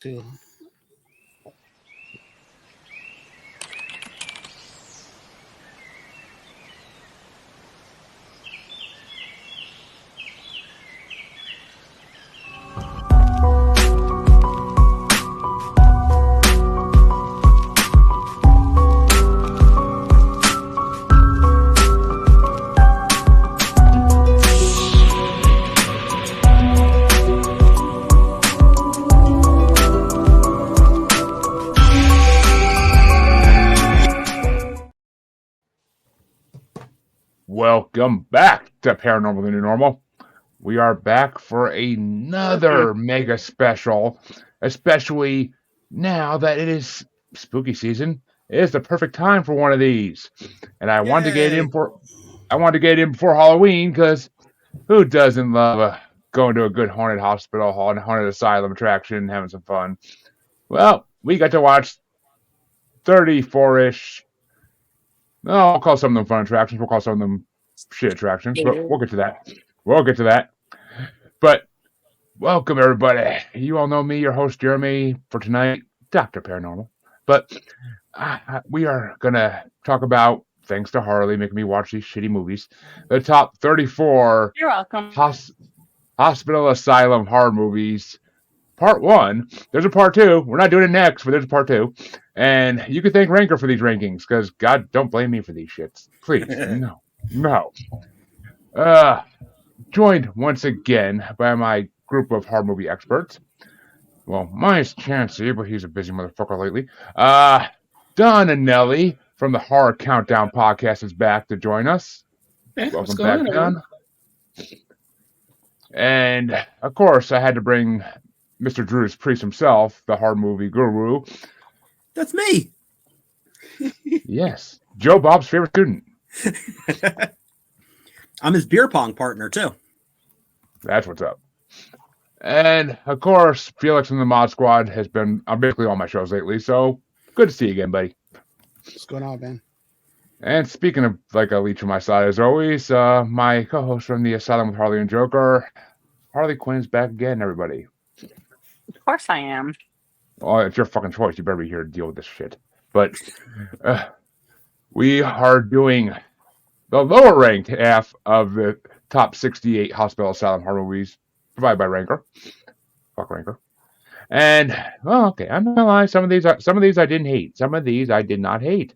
too. Welcome back to Paranormal the New Normal. We are back for another mega special, especially now that it is spooky season. It is the perfect time for one of these. And I wanted to get in before Halloween because who doesn't love going to a good haunted hospital, haunted asylum attraction, having some fun? Well, we got to watch 34-ish. No, I'll call some of them fun attractions. We'll call some of them shit attractions, but we'll get to that. But welcome, everybody. You all know me, your host, Jeremy, for tonight, Dr. Paranormal. But we are going to talk about, thanks to Harley making me watch these shitty movies, the top 34 You're welcome. hospital asylum horror movies. Part 1. There's a part 2. We're not doing it next, but there's a part 2. And you can thank Ranker for these rankings, because God, don't blame me for these shits. Please, no. Joined once again by my group of horror movie experts. Well, mine's Chancey, but he's a busy motherfucker lately. Don and Nelly from the Horror Countdown podcast is back to join us. Welcome back, Don. And, of course, I had to bring Mr. Drew's Priest himself, the horror movie guru. That's me. Yes. Joe Bob's favorite student. I'm his beer pong partner, too. That's what's up. And, of course, Felix and the Mod Squad has been on basically all my shows lately, so good to see you again, buddy. What's going on, man? And speaking of like a leech on my side, as always, my co-host from the Asylum with Harley and Joker, Harley Quinn's back again, everybody. Of course I am. Oh, it's your fucking choice. You better be here to deal with this shit. But we are doing the lower ranked half of the top 68 hospital asylum horror movies provided by Ranker. Fuck Ranker. And well, okay, I'm not gonna lie. Some of these I didn't hate. Some of these I did not hate.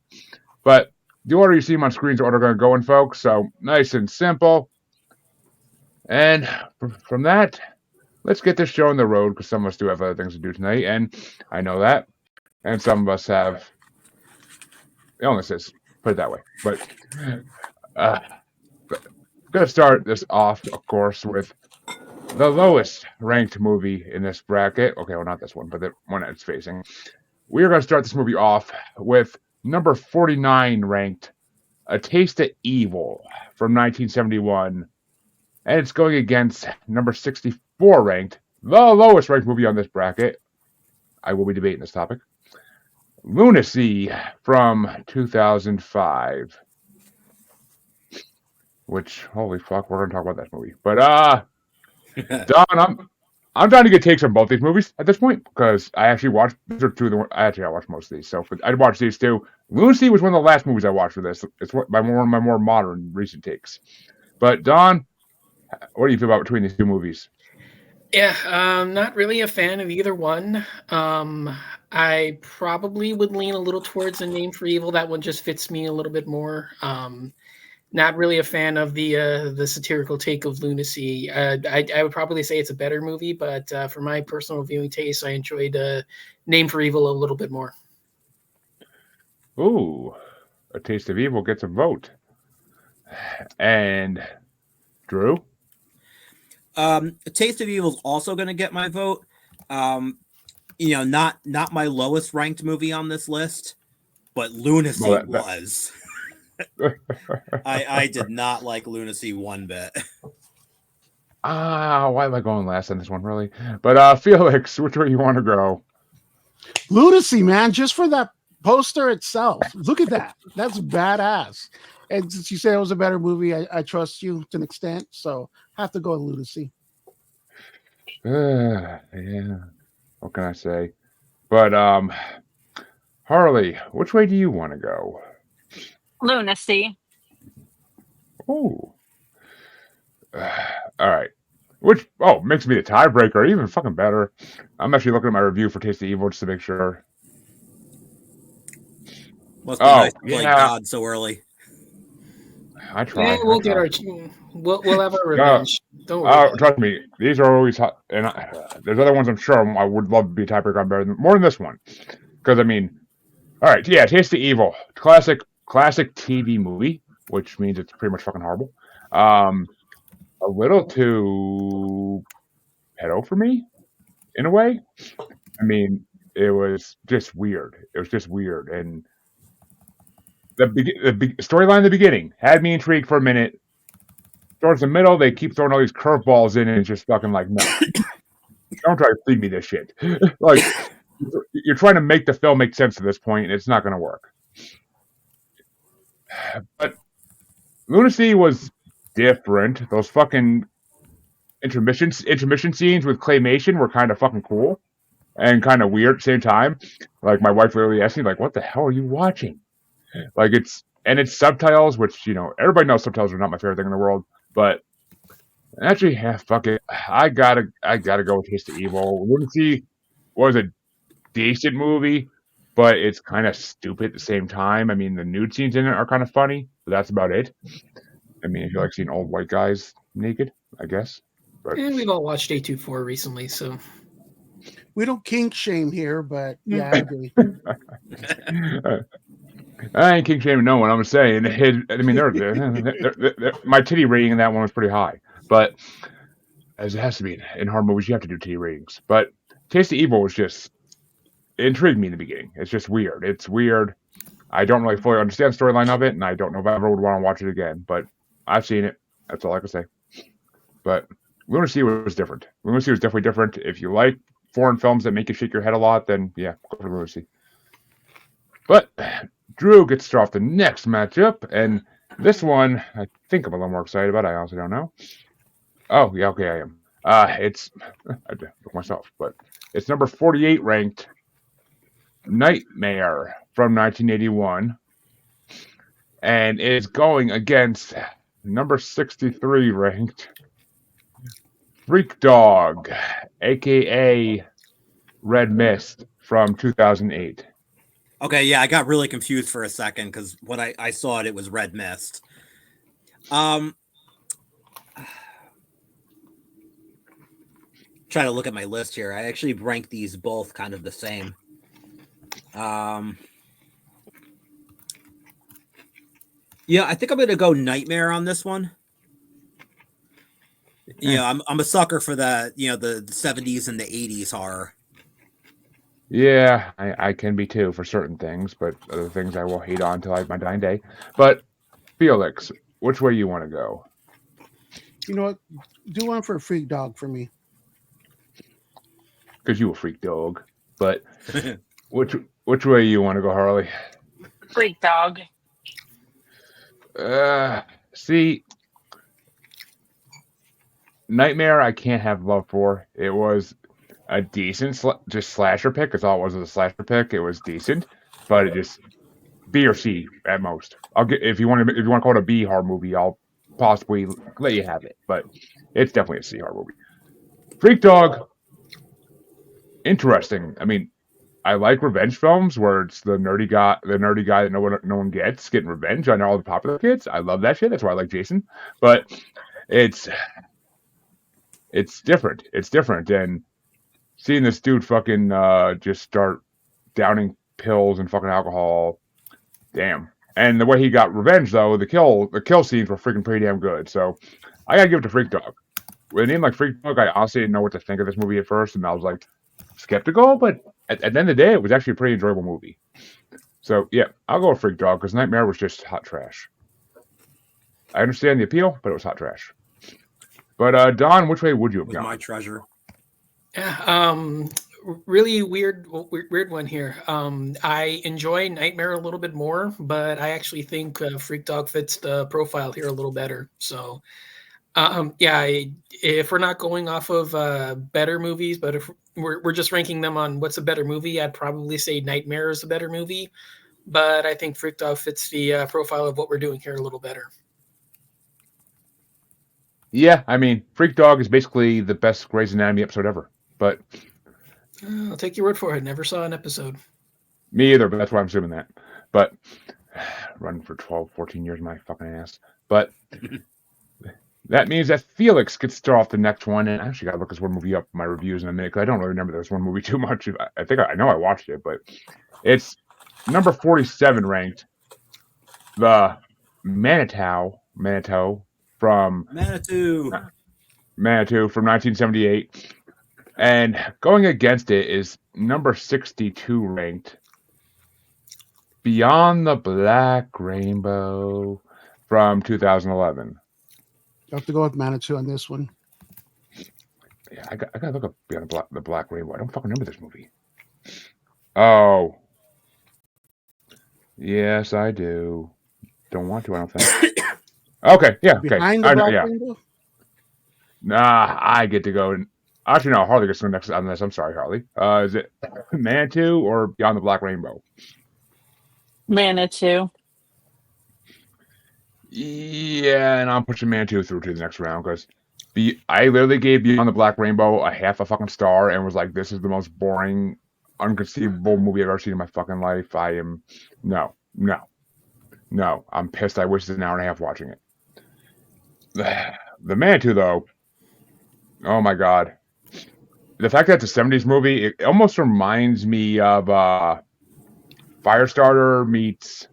But the order you see them on screen is the order going to go in, folks. So nice and simple. And from that, let's get this show on the road because some of us do have other things to do tonight, and I know that. And some of us have illnesses, put it that way. But going to start this off, of course, with the lowest ranked movie in this bracket. Okay, well, not this one, but the one it's facing. We are going to start this movie off with number 49 ranked A Taste of Evil from 1971. And it's going against number 64 ranked, the lowest ranked movie on this bracket. I will be debating this topic. Lunacy from 2005. Which, holy fuck, we're going to talk about that movie. But, Don, I'm trying to get takes on both these movies at this point because I actually watched I watched most of these. So I watched these two. Lunacy was one of the last movies I watched for this. It's one of my more modern recent takes. But Don, what do you feel about between these two movies? Yeah, not really a fan of either one. I probably would lean a little towards A Name for Evil. That one just fits me a little bit more. Not really a fan of the satirical take of Lunacy. I would probably say it's a better movie, but for my personal viewing taste, I enjoyed Name for Evil a little bit more. Ooh, A Taste of Evil gets a vote. And Drew? A Taste of Evil is also going to get my vote. Not my lowest ranked movie on this list, but Lunacy was. I did not like Lunacy one bit. Why am I going last on this one, really? But Felix, which way you want to go? Lunacy, man, just for that poster itself. Look at that. That's badass. And since you said it was a better movie, I trust you to an extent, so I have to go with Lunacy. Yeah. What can I say? But Harley, which way do you want to go? Lunacy. Ooh. All right. Which makes me the tiebreaker, even fucking better. I'm actually looking at my review for Taste of Evil just to make sure. Must be nice to play yeah. God so early. I try. Yeah, we'll get our we'll have our revenge. Don't worry. Trust me, these are always hot, and there's other ones I'm sure I would love to be a tiebreaker on better than more than this one, because I mean, all right, yeah, Taste of Evil, classic TV movie, which means it's pretty much fucking horrible. A little too pedo for me, in a way. I mean, it was just weird. It was just weird, and the storyline in the beginning had me intrigued for a minute. Towards the middle, they keep throwing all these curveballs in, and it's just fucking like, no, don't try to feed me this shit. Like, you're trying to make the film make sense at this point, and it's not going to work. But Lunacy was different. Those fucking intermission scenes with claymation were kind of fucking cool and kind of weird at the same time. Like, my wife literally asked me, like, what the hell are you watching? Like, it's subtitles, which, everybody knows subtitles are not my favorite thing in the world, but actually, fuck it. I gotta go with Taste of Evil. Lunacy was a decent movie, but it's kind of stupid at the same time. I mean, the nude scenes in it are kind of funny, but that's about it. I mean, if you like seeing old white guys naked, I guess. But And we've all watched A24 recently, so We don't kink shame here, but yeah, I agree. I ain't king shaming no one. I'm saying, I mean, my titty rating in that one was pretty high, but as it has to be in horror movies, you have to do titty ratings. But Taste of Evil was just, it intrigued me in the beginning. It's just weird. It's weird. I don't really fully understand the storyline of it, and I don't know if I ever would want to watch it again. But I've seen it. That's all I can say. But Lunacy was different. Lunacy was definitely different. If you like foreign films that make you shake your head a lot, then yeah, go for Lunacy. But Drew gets to start off the next matchup, and this one I think I'm a little more excited about. I honestly don't know. Oh yeah, okay, I am. It's I look myself, but it's number 48 ranked Nightmare from 1981, and is going against number 63 ranked Freak Dog, aka Red Mist from 2008. Okay, yeah, I got really confused for a second because when I saw it, it was Red Mist. Trying to look at my list here. I actually ranked these both kind of the same. Yeah, I think I'm gonna go Nightmare on this one. Yeah, I'm a sucker for the the 70s and the 80s horror. Yeah, I can be too for certain things, but other things I will hate on until I have my dying day. But Felix, which way you want to go? You know what? Do one for Freak Dog for me. Because you a freak dog. But which way you want to go, Harley? Freak Dog. See, Nightmare I can't have love for. It was a decent just slasher pick. That's all it was a slasher pick. It was decent, but it just B or C at most. I'll get if you want to call it a B horror movie, I'll possibly let you have it, but it's definitely a C horror movie. Freak Dog, interesting. I mean, I like revenge films where it's the nerdy guy that no one gets getting revenge on all the popular kids. I love that shit. That's why I like Jason. But it's different. It's different, and seeing this dude fucking just start downing pills and fucking alcohol, damn. And the way he got revenge, though, the kill scenes were freaking pretty damn good. So I gotta give it to Freak Dog. With a name like Freak Dog, I honestly didn't know what to think of this movie at first, and I was like skeptical, but at the end of the day, it was actually a pretty enjoyable movie. So yeah, I'll go with Freak Dog because Nightmare was just hot trash. I understand the appeal, but it was hot trash. But Don, which way would you have gone? My treasure. Yeah, really weird one here. I enjoy Nightmare a little bit more, but I actually think Freak Dog fits the profile here a little better. So, yeah, if we're not going off of better movies, but we're just ranking them on what's a better movie. I'd probably say Nightmare is a better movie, but I think Freak Dog fits the profile of what we're doing here a little better. Yeah, I mean, Freak Dog is basically the best Grey's Anatomy episode ever. But I'll take your word for it. Never saw an episode. me either, but that's why I'm assuming that. But run for 12, 14 years, my fucking ass. But that means that Felix gets to start off the next one. And I actually got to look this one movie up in my reviews in a minute because I don't really remember this one movie too much. I think I know I watched it, but it's number 47 ranked. The Manitou from Manitou. Manitou from 1978. And going against it is number 62 ranked Beyond the Black Rainbow from 2011. You have to go with Manitou on this one. Yeah, I gotta look up Beyond the Black Rainbow. I don't fucking remember this movie. Oh. Yes, I do. Don't want to, I don't think. Okay, yeah, okay. Behind the I know, Black yeah. Rainbow? Nah, I get to go. Actually, no, Harley gets to go next on this. I'm sorry, Harley. Is it Manitou or Beyond the Black Rainbow? Manitou. Yeah, and I'm pushing Manitou through to the next round because I literally gave Beyond the Black Rainbow a half a fucking star and was like, this is the most boring, unconceivable movie I've ever seen in my fucking life. No. I'm pissed. I wasted an hour and a half watching it. The Manitou, though, oh my god. The fact that it's a 70s movie, it almost reminds me of Firestarter meets,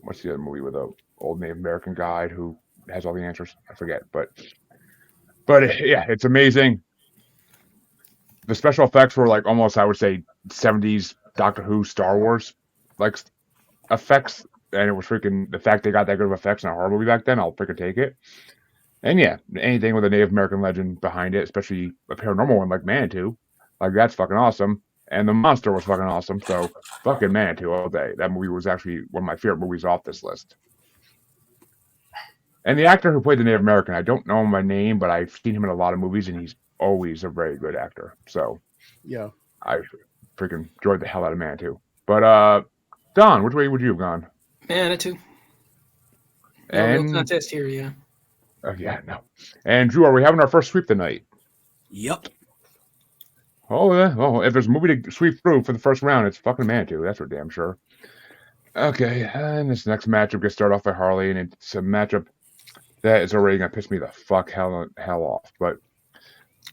what's the other movie with the old Native American guy who has all the answers? I forget, but yeah, it's amazing. The special effects were like almost, I would say, 70s Doctor Who, Star Wars like effects, and it was freaking, the fact they got that good of effects in a horror movie back then, I'll freaking take it. And yeah, anything with a Native American legend behind it, especially a paranormal one like Manitou, like that's fucking awesome. And the monster was fucking awesome. So fucking Manitou all day. That movie was actually one of my favorite movies off this list. And the actor who played the Native American, I don't know him by name, but I've seen him in a lot of movies, and he's always a very good actor. So Yeah. I freaking enjoyed the hell out of Manitou. But Don, which way would you have gone? Manitou. No real And contest here, yeah. yeah, no. And Drew, are we having our first sweep tonight? Yep. Oh, yeah. Well, if there's a movie to sweep through for the first round, it's fucking Manitou. That's for damn sure. Okay, and this next matchup gets started off by Harley, and it's a matchup that is already going to piss me the fuck hell off. But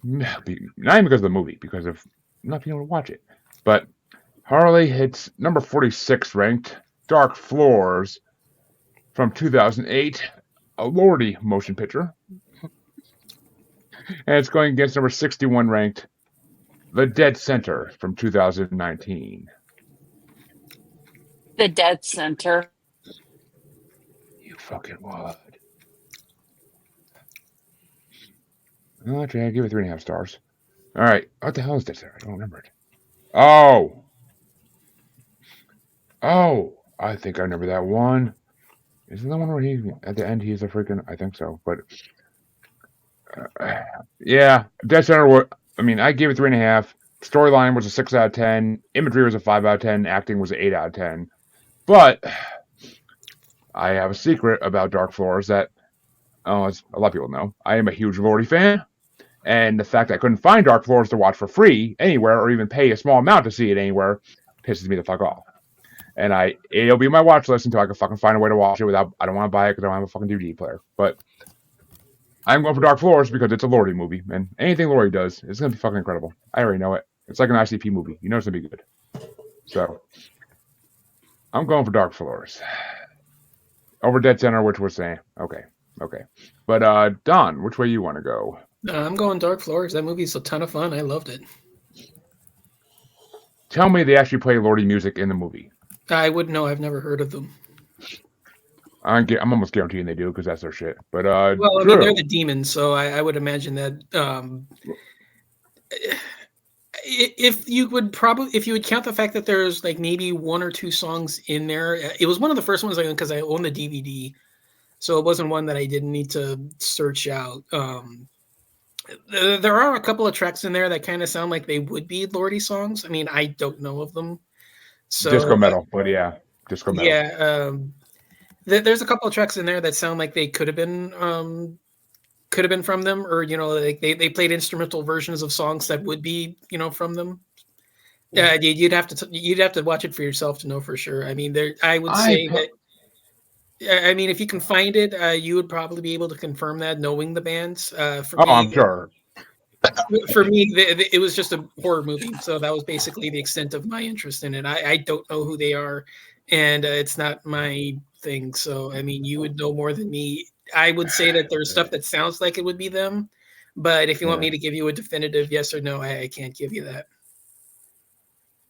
not even because of the movie, because of not being able to watch it. But Harley hits number 46 ranked Dark Floors from 2008, a Lordy motion picture. And it's going against number 61 ranked The Dead Center from 2019. The Dead Center. You fucking would. Well, actually, I'll give it 3.5 stars. All right. What the hell is Dead Center? I don't remember it. Oh, I think I remember that one. Isn't that one where he, at the end, he's a freaking, I think so. But, yeah, Dead Center, I gave it 3.5. Storyline was a 6 out of 10. Imagery was a 5 out of 10. Acting was an 8 out of 10. But I have a secret about Dark Floors that, as a lot of people know, I am a huge Lordy fan. And the fact that I couldn't find Dark Floors to watch for free anywhere or even pay a small amount to see it anywhere pisses me the fuck off. And it'll be on my watch list until I can fucking find a way to watch it without, I don't want to buy it because I don't have a fucking DVD player. But I'm going for Dark Floors because it's a Lordy movie. And anything Lordy does is going to be fucking incredible. I already know it. It's like an ICP movie. You know it's going to be good. So I'm going for Dark Floors. Over Dead Center, which we're saying, okay. But Don, which way you want to go? I'm going Dark Floors. That movie's a ton of fun. I loved it. Tell me they actually play Lordy music in the movie. I wouldn't know. I've never heard of them. I'm almost guaranteeing they do because that's their shit. But well, they're the demons, so I would imagine that if you would count the fact that there's like maybe 1 or 2 songs in there, it was one of the first ones because I own the DVD, so it wasn't one that I didn't need to search out. There are a couple of tracks in there that kind of sound like they would be Lordy songs. I mean, I don't know of them. So Disco metal, but yeah, disco metal. yeah, there's a couple of tracks in there that sound like they could have been from them, or like they played instrumental versions of songs that would be from them. Yeah, you'd have to watch it for yourself to know for sure. I mean, I would say that. I mean, if you can find it, you would probably be able to confirm that, knowing the bands. For me, I'm sure. For me, it was just a horror movie, so that was basically the extent of my interest in it. I don't know who they are, and it's not my thing. So, I mean, you would know more than me. I would say that there's stuff that sounds like it would be them, but if you want me to give you a definitive yes or no, I can't give you that.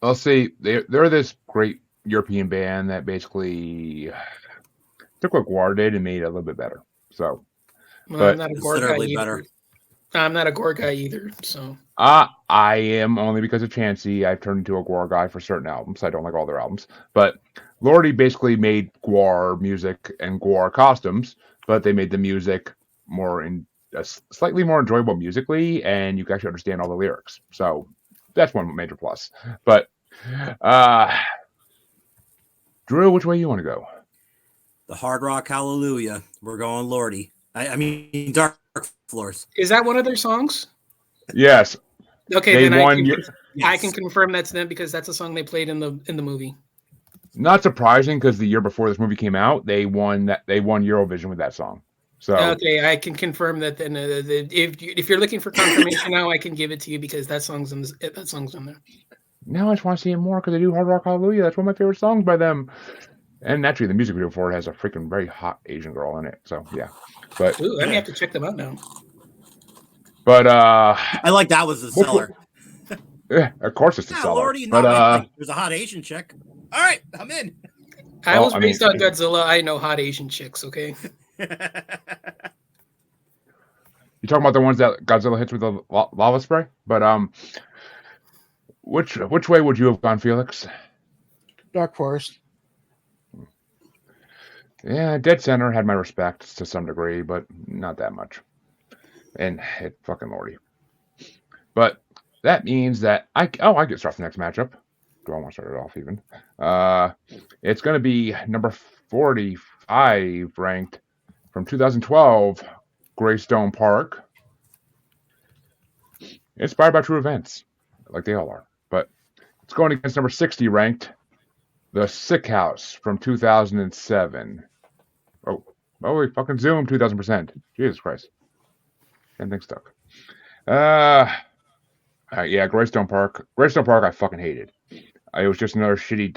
I'll say they're this great European band that basically took what Guar did and made it a little bit better. So, well, I'm not a gore guy considerably either. better. I'm not a gore guy either. So, I am only because of Chansey. I've turned into a Guar guy for certain albums. I don't like all their albums, but Lordy basically made Guar music and Guar costumes, but they made the music slightly more enjoyable musically, and you can actually understand all the lyrics. So that's one major plus. But Drew, which way you want to go? The Hard Rock Hallelujah. We're going Lordy. I mean, Dark Floors. is that one of their songs? Yes. Okay, They then won. I can confirm that's them because that's a song they played in the movie. Not surprising because the year before this movie came out, they won Eurovision with that song. So okay, I can confirm that. Then if you're looking for confirmation now, I can give it to you because that song's in there. now I just want to see it more because they do Hard Rock Hallelujah. That's one of my favorite songs by them. And naturally, the music video for it has a freaking very hot Asian girl in it. So yeah, but Ooh, I may have to check them out now. But I like that was the seller. Yeah, of course it's the seller. Lordy, But there's a hot Asian chick. All right, I'm in. I was based on Godzilla. I know hot Asian chicks. Okay. You talking about the ones that Godzilla hits with the lava spray? But which way would you have gone, Felix? Dark Forest. Yeah, Dead Center had my respect to some degree, but not that much. And it fucking Lordy. But that means that I get to start the next matchup. Do I want to start it off even? It's going to be number 45 ranked from 2012, Greystone Park. Inspired by true events, like they all are. But it's going against number 60 ranked, The Sick House from 2007. Oh, we fucking zoomed 2,000%. Jesus Christ. And things stuck. Yeah, Greystone Park. Greystone Park, I fucking hated. It was just another shitty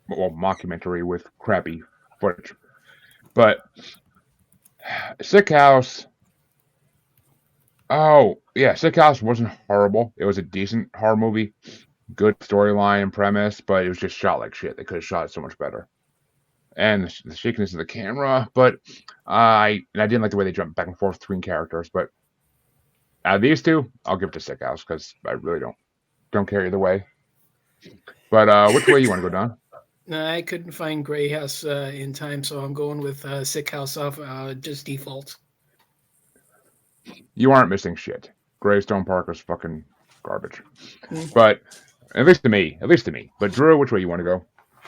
mockumentary with crappy footage. But Sick House. Oh, yeah, Sick House wasn't horrible. It was a decent horror movie. Good storyline and premise, but it was just shot like shit. They could have shot it so much better. And the shakiness of the camera, but I didn't like the way they jumped back and forth between characters. But out of these two, I'll give it to Sick House because I really don't care either way. But which way you want to go, Don? No, I couldn't find Grey House in time, so I'm going with Sick House off just default. You aren't missing shit. Greystone Park is fucking garbage. But at least to me. But Drew, which way you want to go?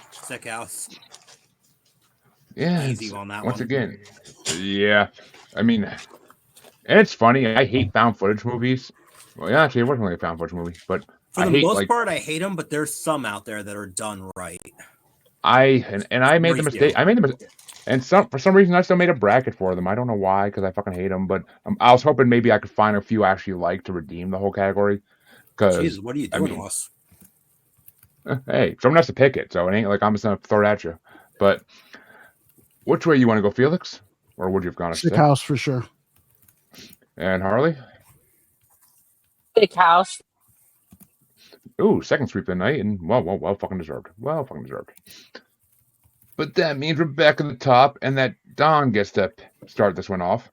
Sick House. Yeah, Easy on that once one. again. Yeah, I mean, and it's funny. I hate found footage movies. Well, yeah, actually, it wasn't really a found footage movie, but For the most part, I hate them. But there's some out there that are done right. I made the mistake. And for some reason I still made a bracket for them. I don't know why, because I fucking hate them. But I was hoping maybe I could find a few I actually like to redeem the whole category. Jesus, what are you doing to us? Hey, someone has to pick it, so it ain't like I'm just gonna throw it at you. But which way you want to go, Felix, or would you have gone? Sick House for sure. And Harley? Big House. Ooh, second sweep of the night, and well, fucking deserved. Well, fucking deserved. But that means we're back at the top, and that Don gets to start this one off.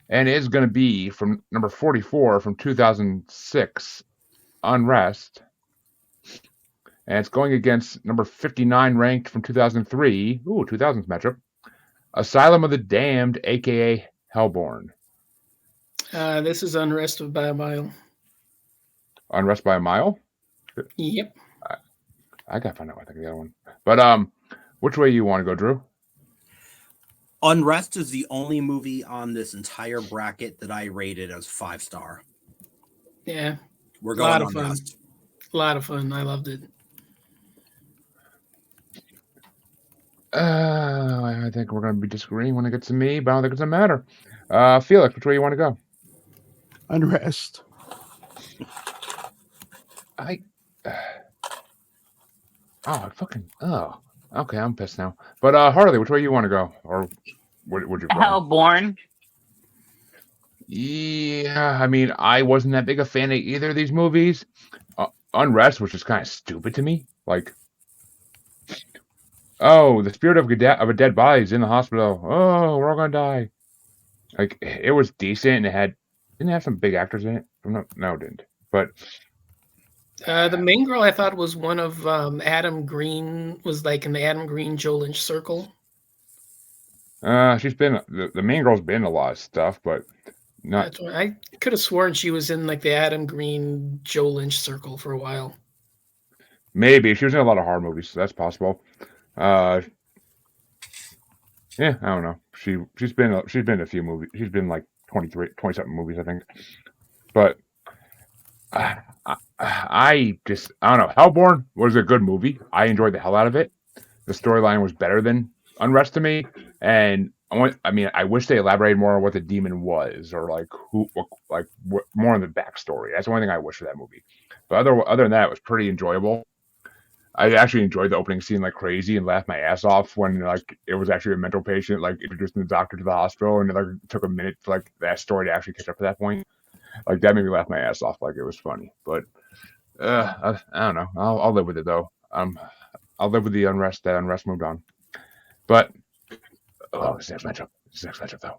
And it's going to be from number 44 from 2006, Unrest. And it's going against number 59 ranked from 2003. Ooh, 2000s matchup. Asylum of the Damned, a.k.a. Hellborn. This is Unrest by a Mile. Unrest by a Mile? Yep. I gotta find out what I think of the other one. But which way you want to go, Drew? Unrest is the only movie on this entire bracket that I rated as 5-star. Yeah. We're going lot of Unrest. fun. A lot of fun. I loved it. I think we're going to be disagreeing when it gets to me, but I don't think it's going to matter. Felix, which way you want to go? Unrest. Okay, I'm pissed now. But Harley, which way you want to go, or would you? Hellborn. Yeah, I mean, I wasn't that big a fan of either of these movies. Unrest, which is kind of stupid to me. Like, oh, the spirit of a dead body is in the hospital. Oh, we're all gonna die. Like, it was decent, and didn't it have some big actors in it? No, it didn't. But the main girl I thought was one of Adam Green, was like in the Adam Green Joe Lynch circle. she's been the main girl's been in a lot of stuff, but not. I could have sworn she was in like the Adam Green Joe Lynch circle for a while. Maybe she was in a lot of horror movies, so that's possible. Yeah, I don't know. She's been in a few movies. She's been like 20 something movies, I think. But I don't know. Hellborn was a good movie. I enjoyed the hell out of it. The storyline was better than Unrest to me, and I wish they elaborated more on what the demon was, or like more on the backstory. That's the only thing I wish for that movie. But other than that, it was pretty enjoyable. I actually enjoyed the opening scene like crazy and laughed my ass off when like it was actually a mental patient like introducing the doctor to the hospital, and it like took a minute for like that story to actually catch up to that point. Like that made me laugh my ass off. Like it was funny, but I don't know. I'll live with it though. I'll live with the Unrest. That Unrest moved on. But this next matchup though.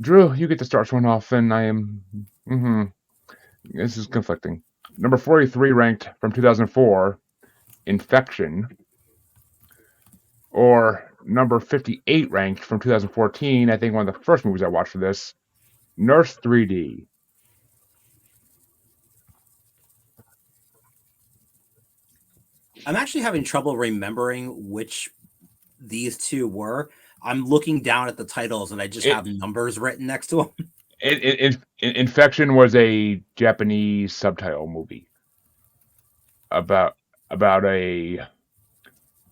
Drew, you get to start one off, and I am. This is conflicting. Number 43 ranked from 2004, Infection, or number 58 ranked from 2014. I think one of the first movies I watched for this, Nurse 3D. I'm actually having trouble remembering which these two were. I'm looking down at the titles and I just have numbers written next to them. Infection was a Japanese subtitle movie about a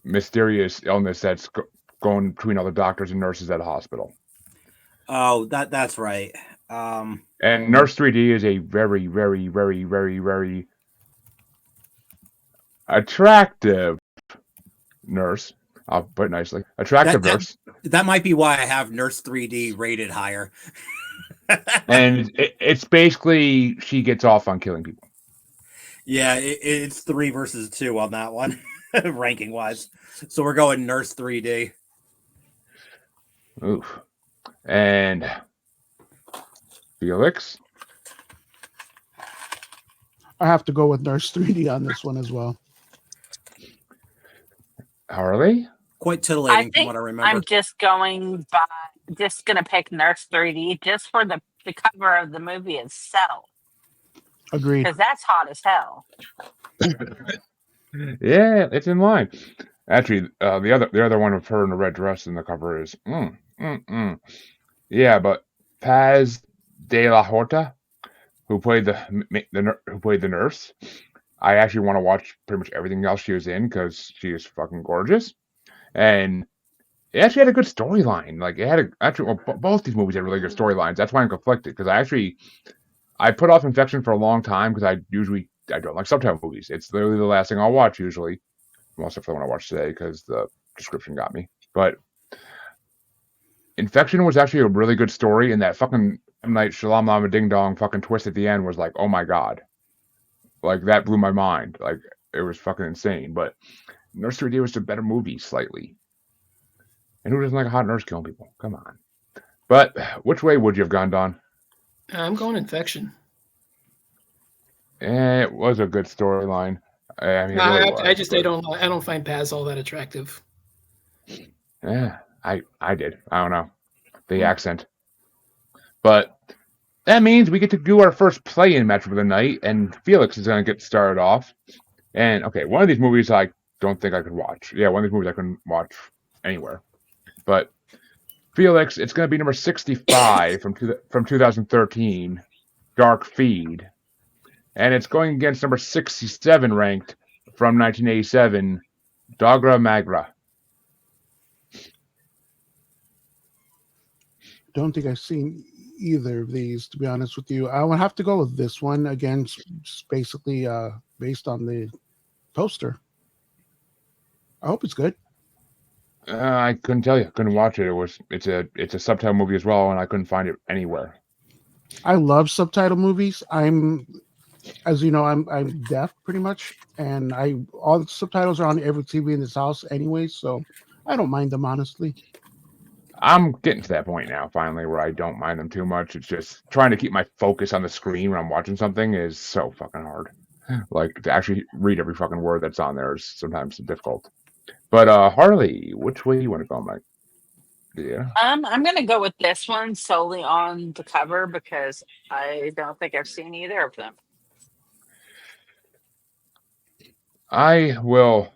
mysterious illness that's going between all the doctors and nurses at a hospital. Oh, that's right. And Nurse 3D is a very, very, very, very, very attractive nurse. I'll put it nicely. Attractive nurse. That might be why I have Nurse 3D rated higher. And it's basically she gets off on killing people. Yeah, it's 3 versus 2 on that one, ranking wise. So we're going Nurse 3D. Oof. And Felix? I have to go with Nurse 3D on this one as well. Harley? Quite titillating from what I remember. I'm just gonna pick Nurse 3D just for the cover of the movie itself. Agreed. Because that's hot as hell. Yeah, it's in line. Actually, the other one of her in a red dress in the cover is Yeah, but Paz de la Horta, who played the nurse, I actually want to watch pretty much everything else she was in because she is fucking gorgeous, and it actually had a good storyline. Like it had both these movies had really good storylines. That's why I'm conflicted because I put off Infection for a long time because I don't like subtitle movies. It's literally the last thing I'll watch usually. Well, except for the one I watched today because the description got me. But Infection was actually a really good story, and that fucking M. Night Shyamalan Lama Ding Dong fucking twist at the end was like, oh my god. Like that blew my mind. Like it was fucking insane. But Nurse 3D was a better movie slightly. And who doesn't like a hot nurse killing people? Come on. But which way would you have gone, Don? I'm going Infection. It was a good storyline. I mean, I don't find Paz all that attractive. Yeah, I did. I don't know the accent, But that means we get to do our first play-in match of the night, and Felix is going to get started off. And, okay, one of these movies I don't think I could watch. Yeah, one of these movies I couldn't watch anywhere. But Felix, it's going to be number 65 from 2013, Dark Feed. And it's going against number 67 ranked from 1987, Dogra Magra. Don't think I've seen either of these, to be honest with you. I would have to go with this one again, just basically based on the poster. I hope it's good. I couldn't tell you. Couldn't watch it. It's a subtitle movie as well, and I couldn't find it anywhere. I love subtitle movies. As you know, I'm deaf pretty much, and all the subtitles are on every TV in this house anyway, so I don't mind them honestly. I'm getting to that point now, finally, where I don't mind them too much. It's just trying to keep my focus on the screen when I'm watching something is so fucking hard. Like, to actually read every fucking word that's on there is sometimes difficult. But Harley, which way do you want to go, Mike? Yeah. I'm gonna go with this one solely on the cover because I don't think I've seen either of them. I will.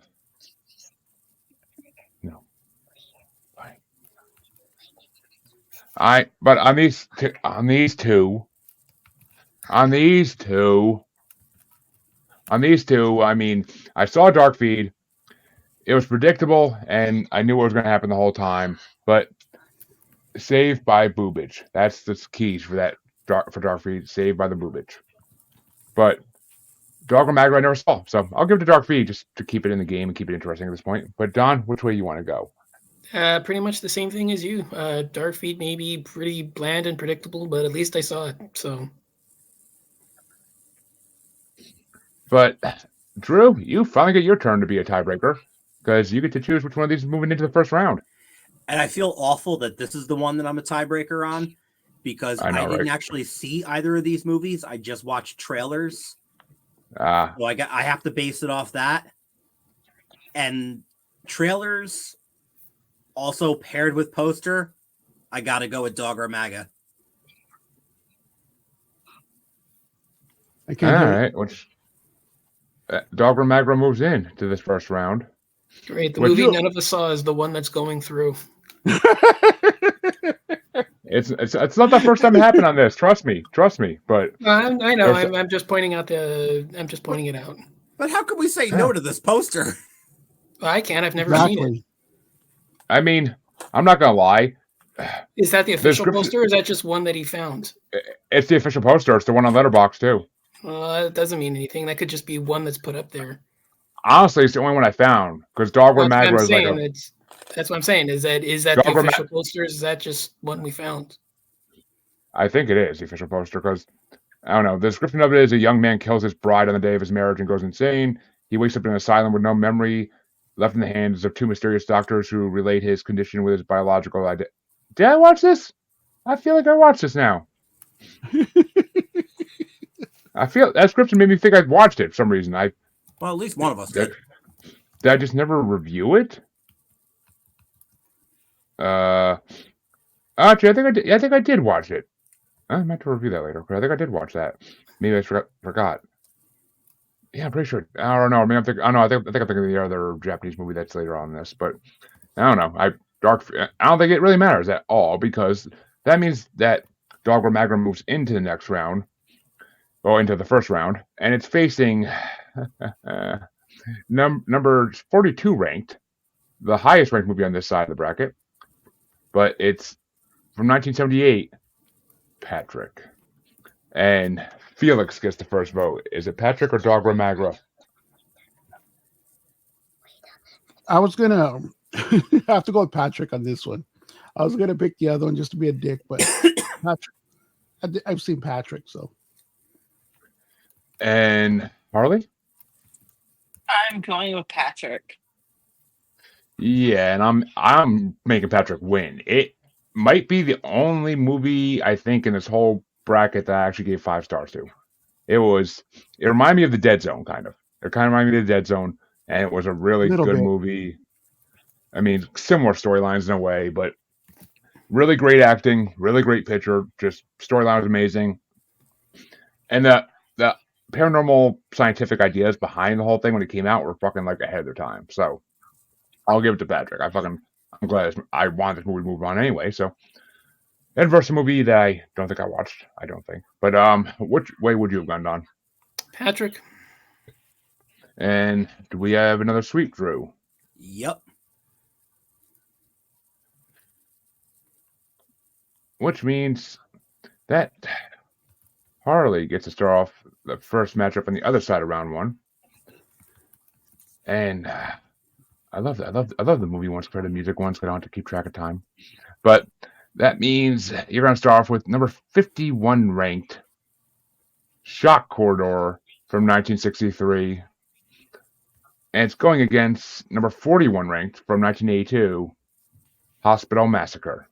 No. But on these two, I mean, I saw Dark Feed. It was predictable, and I knew what was going to happen the whole time. But saved by boobage. That's the key for that for Dark Feed. Saved by the boobage. But Dogma Magra I never saw, so I'll give it to Dark Feed just to keep it in the game and keep it interesting at this point. But Don, which way you want to go? Pretty much the same thing as you. Dark Feed may be pretty bland and predictable, but at least I saw it. So. But Drew, you finally get your turn to be a tiebreaker because you get to choose which one of these is moving into the first round. And I feel awful that this is the one that I'm a tiebreaker on because I didn't actually see either of these movies. I just watched trailers. So I have to base it off that. And trailers also paired with poster, I got to go with Dogra Maga. I can't All right. Which Dogra Magra moves in to this first round. Great. The movie none of us saw is the one that's going through. It's not the first time it happened on this. Trust me. But I know. I'm just pointing out I'm just pointing it out. But how could we say no to this poster? Well, I can't. I've never seen it. I mean, I'm not gonna lie. Is that the official poster, or is that just one that he found? It's the official poster. It's the one on Letterboxd too. That doesn't mean anything. That could just be one that's put up there. Honestly, it's the only one I found because Dogma Magra is like that's what I'm saying. Is that the official poster? Is that just one we found? I think it is the official poster because I don't know. The description of it is a young man kills his bride on the day of his marriage and goes insane. He wakes up in an asylum with no memory, left in the hands of two mysterious doctors who relate his condition with his biological identity. Did I watch this? I feel like I watched this now. I feel that description made me think I'd watched it for some reason. Well, at least one of us did. Did I just never review it? Actually, I think I did. I think I did watch it. I might have to review that later. But I think I did watch that. Maybe I forgot. Yeah, I'm pretty sure. I don't know. I mean, I think I'm thinking of the other Japanese movie that's later on this, but I don't know. I don't think it really matters at all because that means that Dogma Magra moves into the next round, or into the first round, and it's facing number 42 ranked, the highest ranked movie on this side of the bracket, but it's from 1978, Patrick. And Felix gets the first vote. Is it Patrick or Dogma Magra? I was gonna have to go with Patrick on this one. I was gonna pick the other one just to be a dick, but Patrick. I've seen Patrick, so. And Harley? I'm going with Patrick. Yeah, and I'm making Patrick win. It might be the only movie I think in this whole bracket that I actually gave 5 stars to. It reminded me of The Dead Zone, kind of. It kind of reminded me of The Dead Zone, and it was a really good movie. I mean, similar storylines in a way, but really great acting, really great picture. Just storyline was amazing, and the paranormal scientific ideas behind the whole thing when it came out were fucking like ahead of their time. So I'll give it to Patrick. I'm glad I want this movie to move on anyway. So, and versus a movie that I don't think I watched. I don't think. But which way would you have gone, Don? Patrick. And do we have another sweep, Drew? Yep. Which means that Harley gets to start off the first matchup on the other side of round one. And I love that. I love the movie ones compared to the music ones because I don't have to keep track of time. But that means you're going to start off with number 51 ranked Shock Corridor from 1963. And it's going against number 41 ranked from 1982, Hospital Massacre.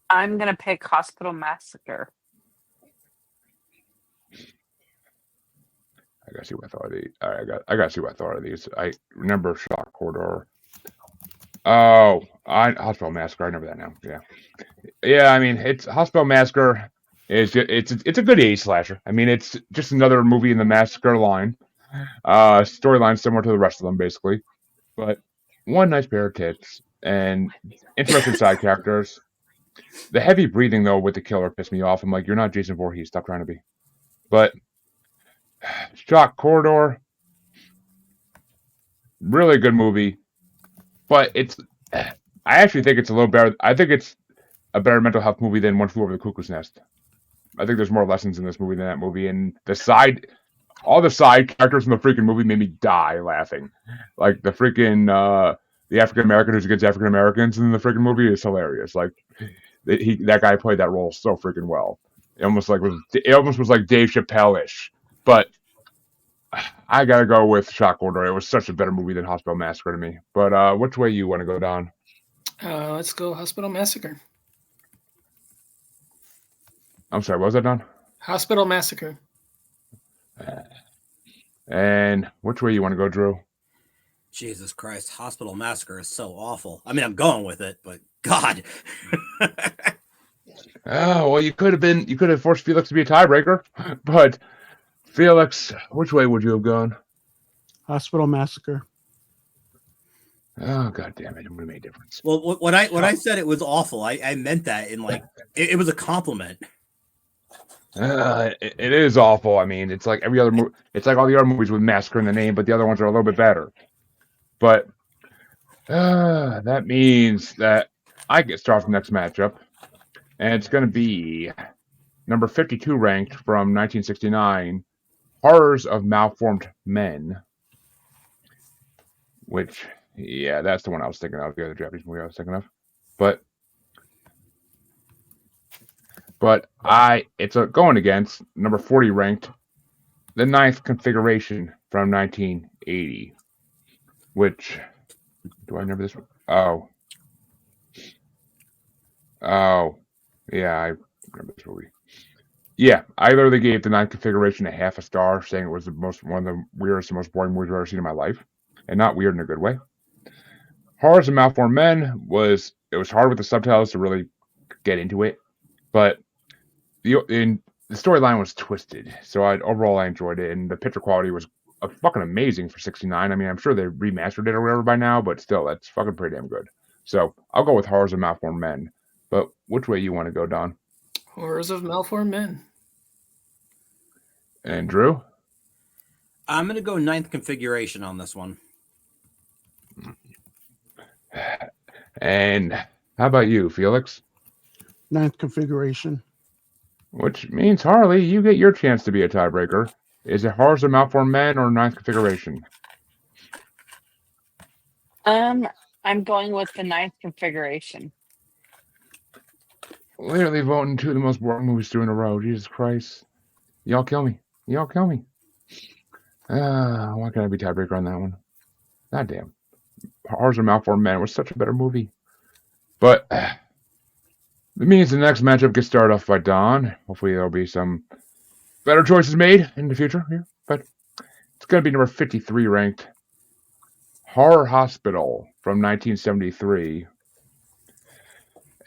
I'm going to pick Hospital Massacre. I gotta see what I thought of these. I gotta see what I thought of these. I remember Shock Corridor. Oh, Hospital Massacre. I remember that now. Yeah. I mean, it's Hospital Massacre. It's a good 80s slasher. I mean, it's just another movie in the Massacre line. Storyline similar to the rest of them, basically. But one nice pair of tits and interesting side characters. The heavy breathing though with the killer pissed me off. I'm like, you're not Jason Voorhees. Stop trying to be. But Shock Corridor, really good movie, but I actually think it's a little better. I think it's a better mental health movie than One Flew Over the Cuckoo's Nest. I think there's more lessons in this movie than that movie, and all the side characters in the freaking movie made me die laughing. Like the freaking the African American who's against African Americans in the freaking movie is hilarious. Like that guy played that role so freaking well. It almost was like Dave Chappelle-ish. But I gotta go with Shock Corridor. It was such a better movie than Hospital Massacre to me. But which way you want to go, Don? Let's go Hospital Massacre. I'm sorry, what was that, Don? Hospital Massacre. And which way you want to go, Drew? Jesus Christ, Hospital Massacre is so awful. I mean, I'm going with it, but God. Oh, well, you could have forced Felix to be a tiebreaker, but Felix, which way would you have gone? Hospital Massacre. Oh, God damn it. It would have made a difference. Well, when I said it was awful, I meant that in like, it was a compliment. It is awful. I mean, it's like every other movie. It's like all the other movies with Massacre in the name, but the other ones are a little bit better. But that means that I get started the next matchup, and it's going to be number 52 ranked from 1969, Horrors of Malformed Men. Which, yeah, that's the one I was thinking of. The other Japanese movie I was thinking of, but it's going against number 40 ranked, The Ninth Configuration from 1980. Which, do I remember this one? Oh, yeah, I remember this movie. Yeah, I literally gave The Ninth Configuration a half a star, saying it was one of the weirdest and most boring movies I've ever seen in my life, and not weird in a good way. Horrors of Malformed Men was hard with the subtitles to really get into it, but the storyline was twisted, so overall I enjoyed it, and the picture quality was fucking amazing for 69. I mean, I'm sure they remastered it or whatever by now, but still, that's fucking pretty damn good. So I'll go with Horrors of Malformed Men. But which way you want to go, Don? Horrors of Malformed Men. And Drew? I'm going to go Ninth Configuration on this one. And how about you, Felix? Ninth Configuration. Which means, Harley, you get your chance to be a tiebreaker. Is it Horrors of Malformed Men or Ninth Configuration? I'm going with the Ninth Configuration. Literally voting two of the most boring movies two in a row. Jesus Christ. Y'all kill me. Why can't I be tiebreaker on that one? God damn. Horrors of Malformed Men was such a better movie. But it means the next matchup gets started off by Don. Hopefully there'll be some better choices made in the future here. But it's going to be number 53 ranked Horror Hospital from 1973.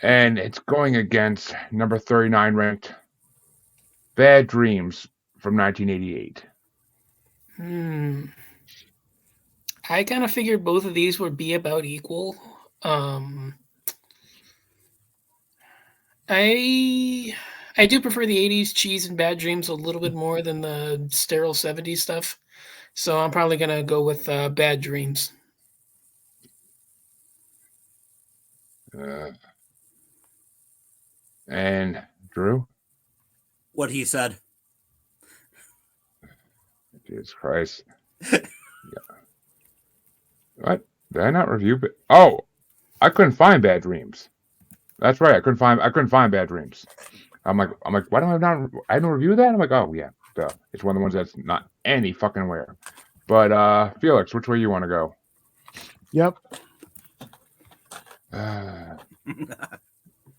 And it's going against number 39 ranked Bad Dreams from 1988. I kind of figured both of these would be about equal. I do prefer the 80s cheese and Bad Dreams a little bit more than the sterile 70s stuff. So I'm probably going to go with Bad Dreams. And Drew? What he said. Jesus Christ. Yeah. What? Did I not review? Oh, I couldn't find Bad Dreams. That's right. I couldn't find Bad Dreams. I'm like, why don't I don't review that? I'm like, oh yeah, duh. It's one of the ones that's not any fucking where. But Felix, which way you want to go? Yep.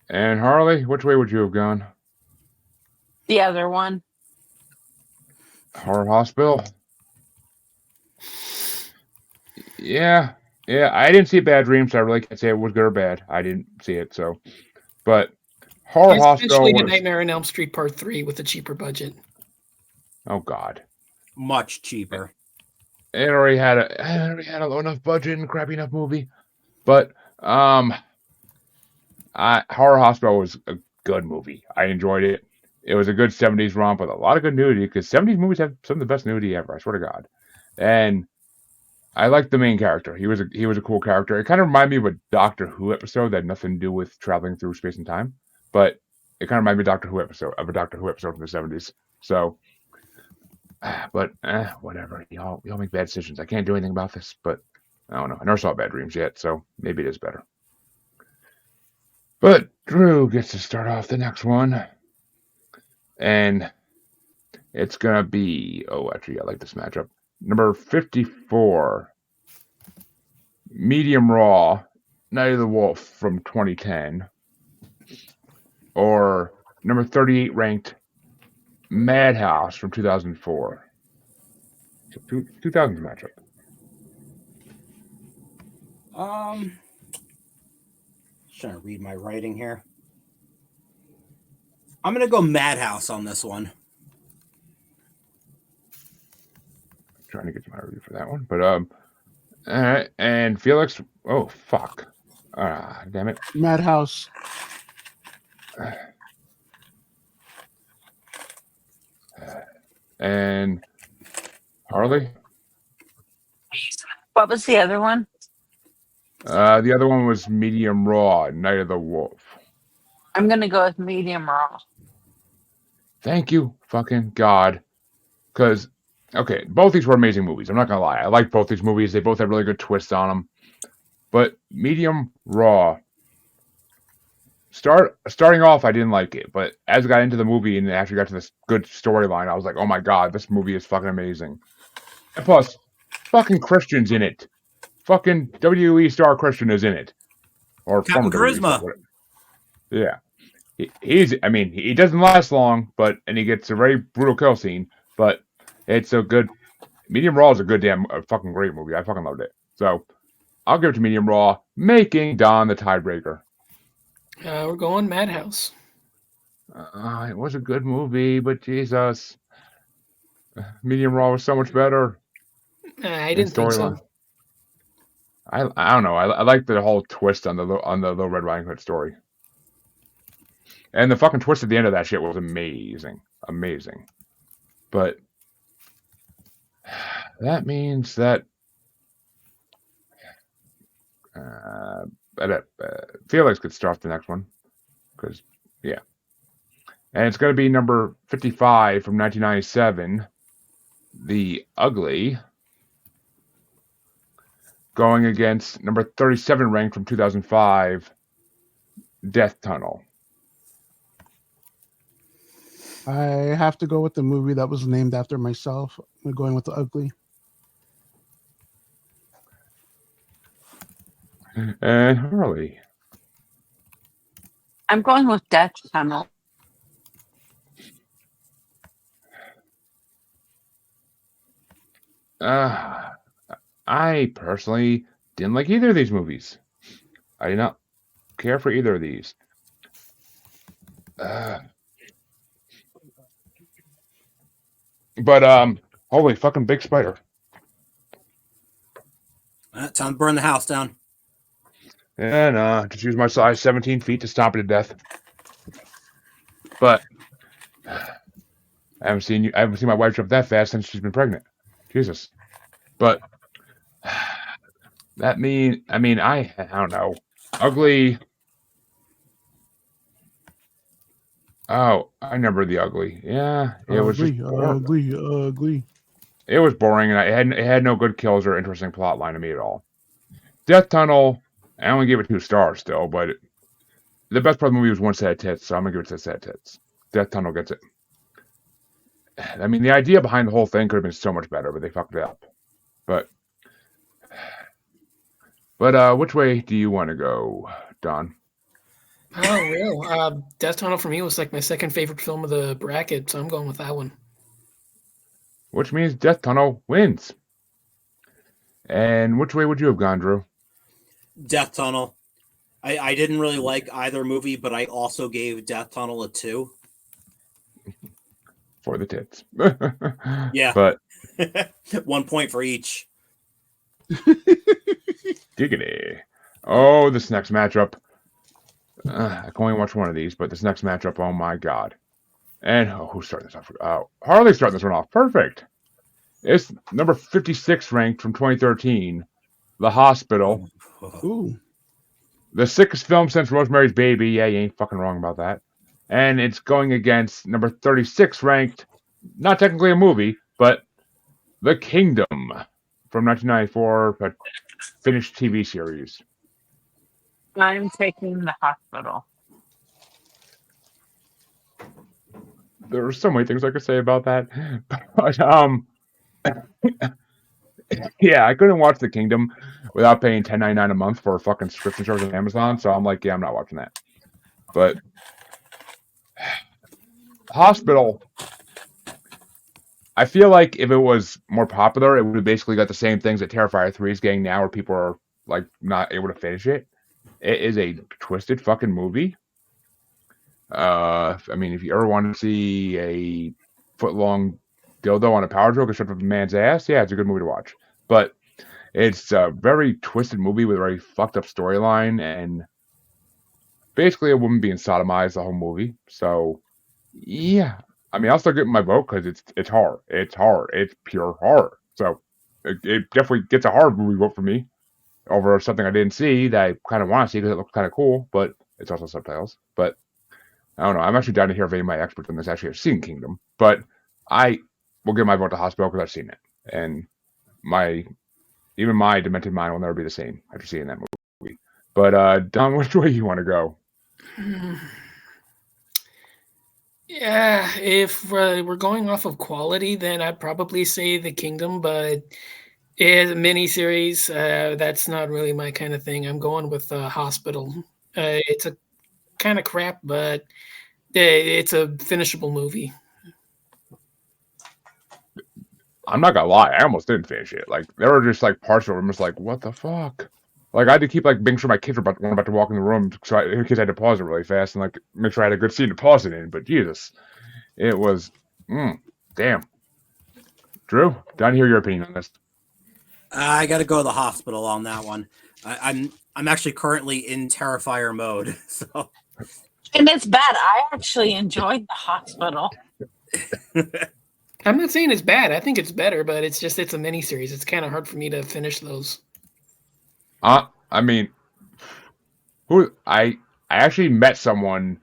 And Harley, which way would you have gone? The other one. Horror Hospital. Yeah. I didn't see Bad Dreams, so I really can't say it was good or bad. I didn't see it, so. But Horror Hospital Essentially, a Nightmare on Elm Street Part 3 with a cheaper budget. Oh God. Much cheaper. It already had a low enough budget and crappy enough movie, but Horror Hospital was a good movie. I enjoyed it. It was a good 70s romp with a lot of good nudity, because 70s movies have some of the best nudity ever, I swear to God. And I liked the main character. He was a cool character. It kind of reminded me of a Doctor Who episode that had nothing to do with traveling through space and time, but it kind of reminded me of a Doctor Who episode from the 70s. So, but whatever. Y'all make bad decisions. I can't do anything about this, but I don't know. I never saw Bad Dreams yet, so maybe it is better. But Drew gets to start off the next one. And it's going to be, actually, I like this matchup. Number 54, Medium Raw, Night of the Wolf from 2010. Or number 38 ranked Madhouse from 2004. So 2000 matchup. Just trying to read my writing here. I'm going to go Madhouse on this one. Trying to get to my review for that one, but and Felix, oh fuck, damn it, Madhouse. And Harley. What was the other one? The other one was Medium Raw, Night of the Wolf. I'm gonna go with Medium Raw. Thank you, fucking God, because. Okay, both these were amazing movies. I'm not gonna lie. I like both these movies. They both have really good twists on them. But Medium Raw, starting off, I didn't like it. But as I got into the movie and actually got to this good storyline, I was like, oh my God, this movie is fucking amazing. And plus, fucking Christian's in it. Fucking WWE star Christian is in it. Or Captain Charisma. Yeah. He doesn't last long, and he gets a very brutal kill scene, but it's a good. Medium Raw is a fucking great movie. I fucking loved it. So I'll give it to Medium Raw, making Don the tiebreaker. We're going Madhouse. It was a good movie, but Jesus, Medium Raw was so much better. I didn't think so. I don't know. I like the whole twist on the Little Red Riding Hood story, and the fucking twist at the end of that shit was amazing, but. That means that Felix could start the next one, because yeah, and it's going to be number 55 from 1997, The Ugly, going against number 37 ranked from 2005, Death Tunnel. I have to go with the movie that was named after myself. I'm going with The Ugly. And Harley. I'm going with Death Tunnel. I personally didn't like either of these movies. I did not care for either of these. But holy fucking big spider. Time to burn the house down. And just use my size 17 feet to stomp it to death. But I haven't seen my wife jump that fast since she's been pregnant. Jesus. But I don't know. Ugly. Oh, I remember the ugly. Yeah, it was just ugly. It was boring, and it had no good kills or interesting plot line to me at all. Death Tunnel, I only gave it 2 stars still, but the best part of the movie was one set of tits, so I'm gonna give it 2 set of tits. Death Tunnel gets it. I mean, the idea behind the whole thing could have been so much better, but they fucked it up. But which way do you want to go, Don? Oh, real. Death Tunnel for me was like my second favorite film of the bracket, so I'm going with that one. Which means Death Tunnel wins. And which way would you have gone, Drew? Death Tunnel. I didn't really like either movie, but I also gave Death Tunnel a 2. For the tits. Yeah. But 1 point for each. Giggity. Oh, this next matchup. I can only watch one of these, but this next matchup, oh my god. And who's starting this off? Oh, Harley's starting this one off. Perfect. It's number 56 ranked from 2013. The Hospital. Ooh. The sickest film since Rosemary's Baby. Yeah, you ain't fucking wrong about that. And it's going against number 36 ranked, not technically a movie, but The Kingdom from 1994, a finished TV series. I'm taking The Hospital. There are so many things I could say about that. But, yeah, I couldn't watch The Kingdom without paying $10.99 a month for a fucking subscription service on Amazon, so I'm like, yeah, I'm not watching that. But Hospital, I feel like if it was more popular, it would have basically got the same things that Terrifier 3 is getting now, where people are like not able to finish it. It is a twisted fucking movie. I mean, if you ever want to see a foot-long dildo on a power drill shoved up a man's ass, yeah, it's a good movie to watch. But it's a very twisted movie with a very fucked up storyline and basically a woman being sodomized the whole movie. So, yeah. I mean, I'll still give my vote because it's horror. It's horror. It's pure horror. So it definitely gets a horror movie vote for me over something I didn't see that I kind of want to see because it looks kind of cool, but it's also subtitles. But I don't know. I'm actually down to hear if any of my experts on this actually have seen Kingdom, but I will give my vote to Hospital because I've seen it, and even my demented mind will never be the same after seeing that movie. But Don, which way you want to go? Yeah, if we're going off of quality, then I'd probably say The Kingdom, but as a miniseries, that's not really my kind of thing. I'm going with Hospital. It's a kind of crap, but it's a finishable movie. I'm not gonna lie, I almost didn't finish it. Like there were just like parts where I'm just like, what the fuck? Like I had to keep like making sure my kids were about to walk in the room, so kids had to pause it really fast and like make sure I had a good scene to pause it in. But Jesus, it was damn. Drew, down to hear your opinion on this. I got to go to The Hospital on that one. I'm actually currently in Terrifier mode, so. And it's bad. I actually enjoyed The Hospital. I'm not saying it's bad. I think it's better, but it's a miniseries. It's kind of hard for me to finish those. I mean, I actually met someone.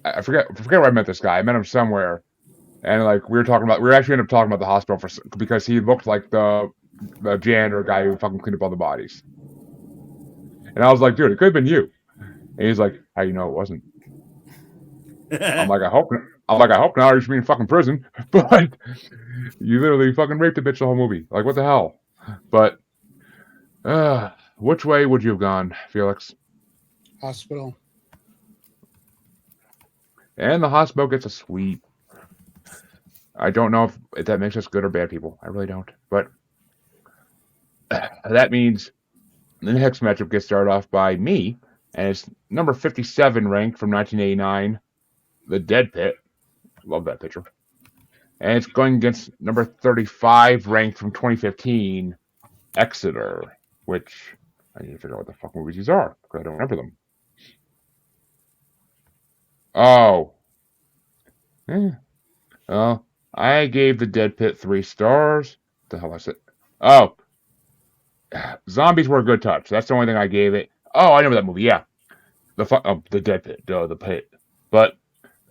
I forget where I met this guy. I met him somewhere, and like we actually ended up talking about The Hospital because he looked like the janitor guy who fucking cleaned up all the bodies. And I was like, dude, it could have been you. And he's like, how you know it wasn't? I'm like, I hope not. You should be in fucking prison. But you literally fucking raped a bitch the whole movie. Like, what the hell? But which way would you have gone, Felix? Hospital. And The Hospital gets a sweep. I don't know if that makes us good or bad people. I really don't. But that means the next matchup gets started off by me, and it's number 57 ranked from 1989. The Dead Pit. Love that picture. And it's going against number 35, ranked from 2015, Exeter, which I need to figure out what the fuck movies these are, because I don't remember them. Oh. Well, I gave The Dead Pit 3 stars. What the hell I said? Oh. Zombies were a good touch. That's the only thing I gave it. Oh, I remember that movie, yeah. The Dead Pit. The Pit. But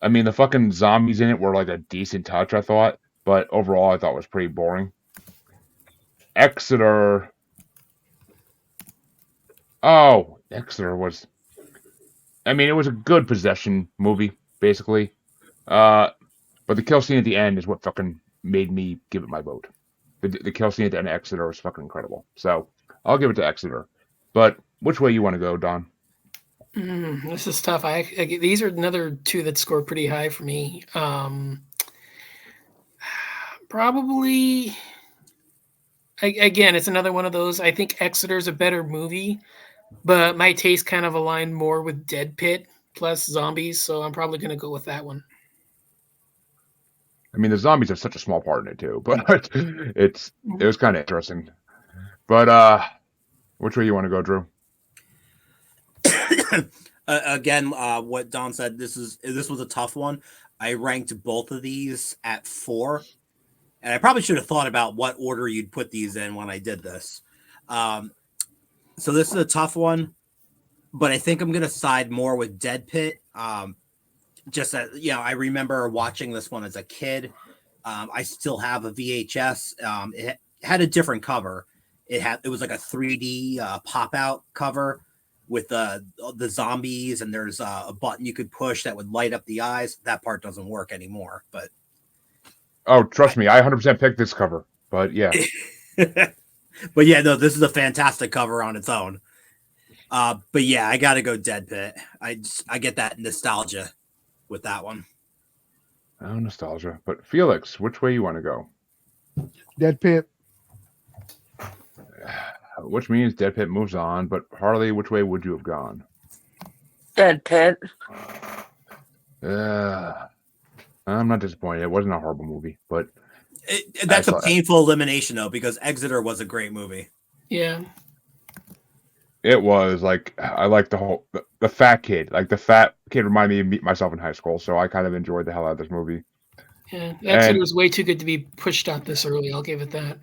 I mean, the fucking zombies in it were like a decent touch, I thought. But overall, I thought it was pretty boring. Exeter. Oh, Exeter was... I mean, it was a good possession movie, basically. But the kill scene at the end is what fucking made me give it my vote. The kill scene at the end of Exeter was fucking incredible. So, I'll give it to Exeter. But which way you want to go, Don? This is tough. These are another two that scored pretty high for me. Probably, again, it's another one of those. I think Exeter's a better movie, but my taste kind of aligned more with Dead Pit plus zombies, so I'm probably going to go with that one. I mean, the zombies have such a small part in it too, but it was kind of interesting. But which way you want to go, Drew? Again, what Don said, this was a tough one. I ranked both of these at 4, and I probably should have thought about what order you'd put these in when I did this. So this is a tough one, but I think I'm going to side more with Dead Pit. Just that, I remember watching this one as a kid. I still have a VHS. It had a different cover. It was like a 3D pop out cover with the zombies, and there's a button you could push that would light up the eyes. That part doesn't work anymore, but trust me, I 100% picked this cover. But yeah, but yeah, no, this is a fantastic cover on its own. But yeah, I got to go Dead Pit. I get that nostalgia with that one. Oh, nostalgia. But Felix, which way you want to go? Dead Pit. Which means Dead Pit moves on. But Harley, which way would you have gone? Dead Pit. I'm not disappointed. It wasn't a horrible movie, but that's a painful elimination though, because Exeter was a great movie. Yeah. It was like, I like the fat kid. Like the fat kid reminded me of myself in high school, so I kind of enjoyed the hell out of this movie. Yeah, Exeter was way too good to be pushed out this early. I'll give it that.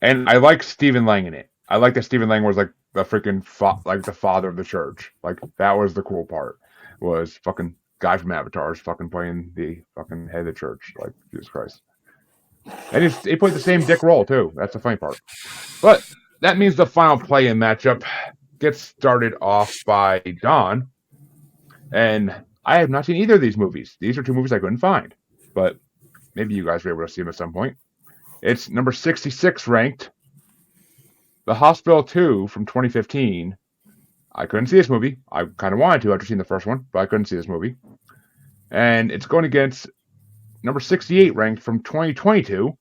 And I like Stephen Lang in it. I like that Stephen Lang was like the freaking like the father of the church. Like that was the cool part. Was fucking guy from Avatar's fucking playing the fucking head of the church. Like Jesus Christ. And he played the same dick role too. That's the funny part. But that means the final play-in matchup gets started off by Don. And I have not seen either of these movies. These are two movies I couldn't find. But maybe you guys were able to see them at some point. It's number 66 ranked. The Hospital 2 from 2015. I couldn't see this movie. I kind of wanted to after seeing the first one, but I couldn't see this movie. And it's going against number 68 ranked from 2022,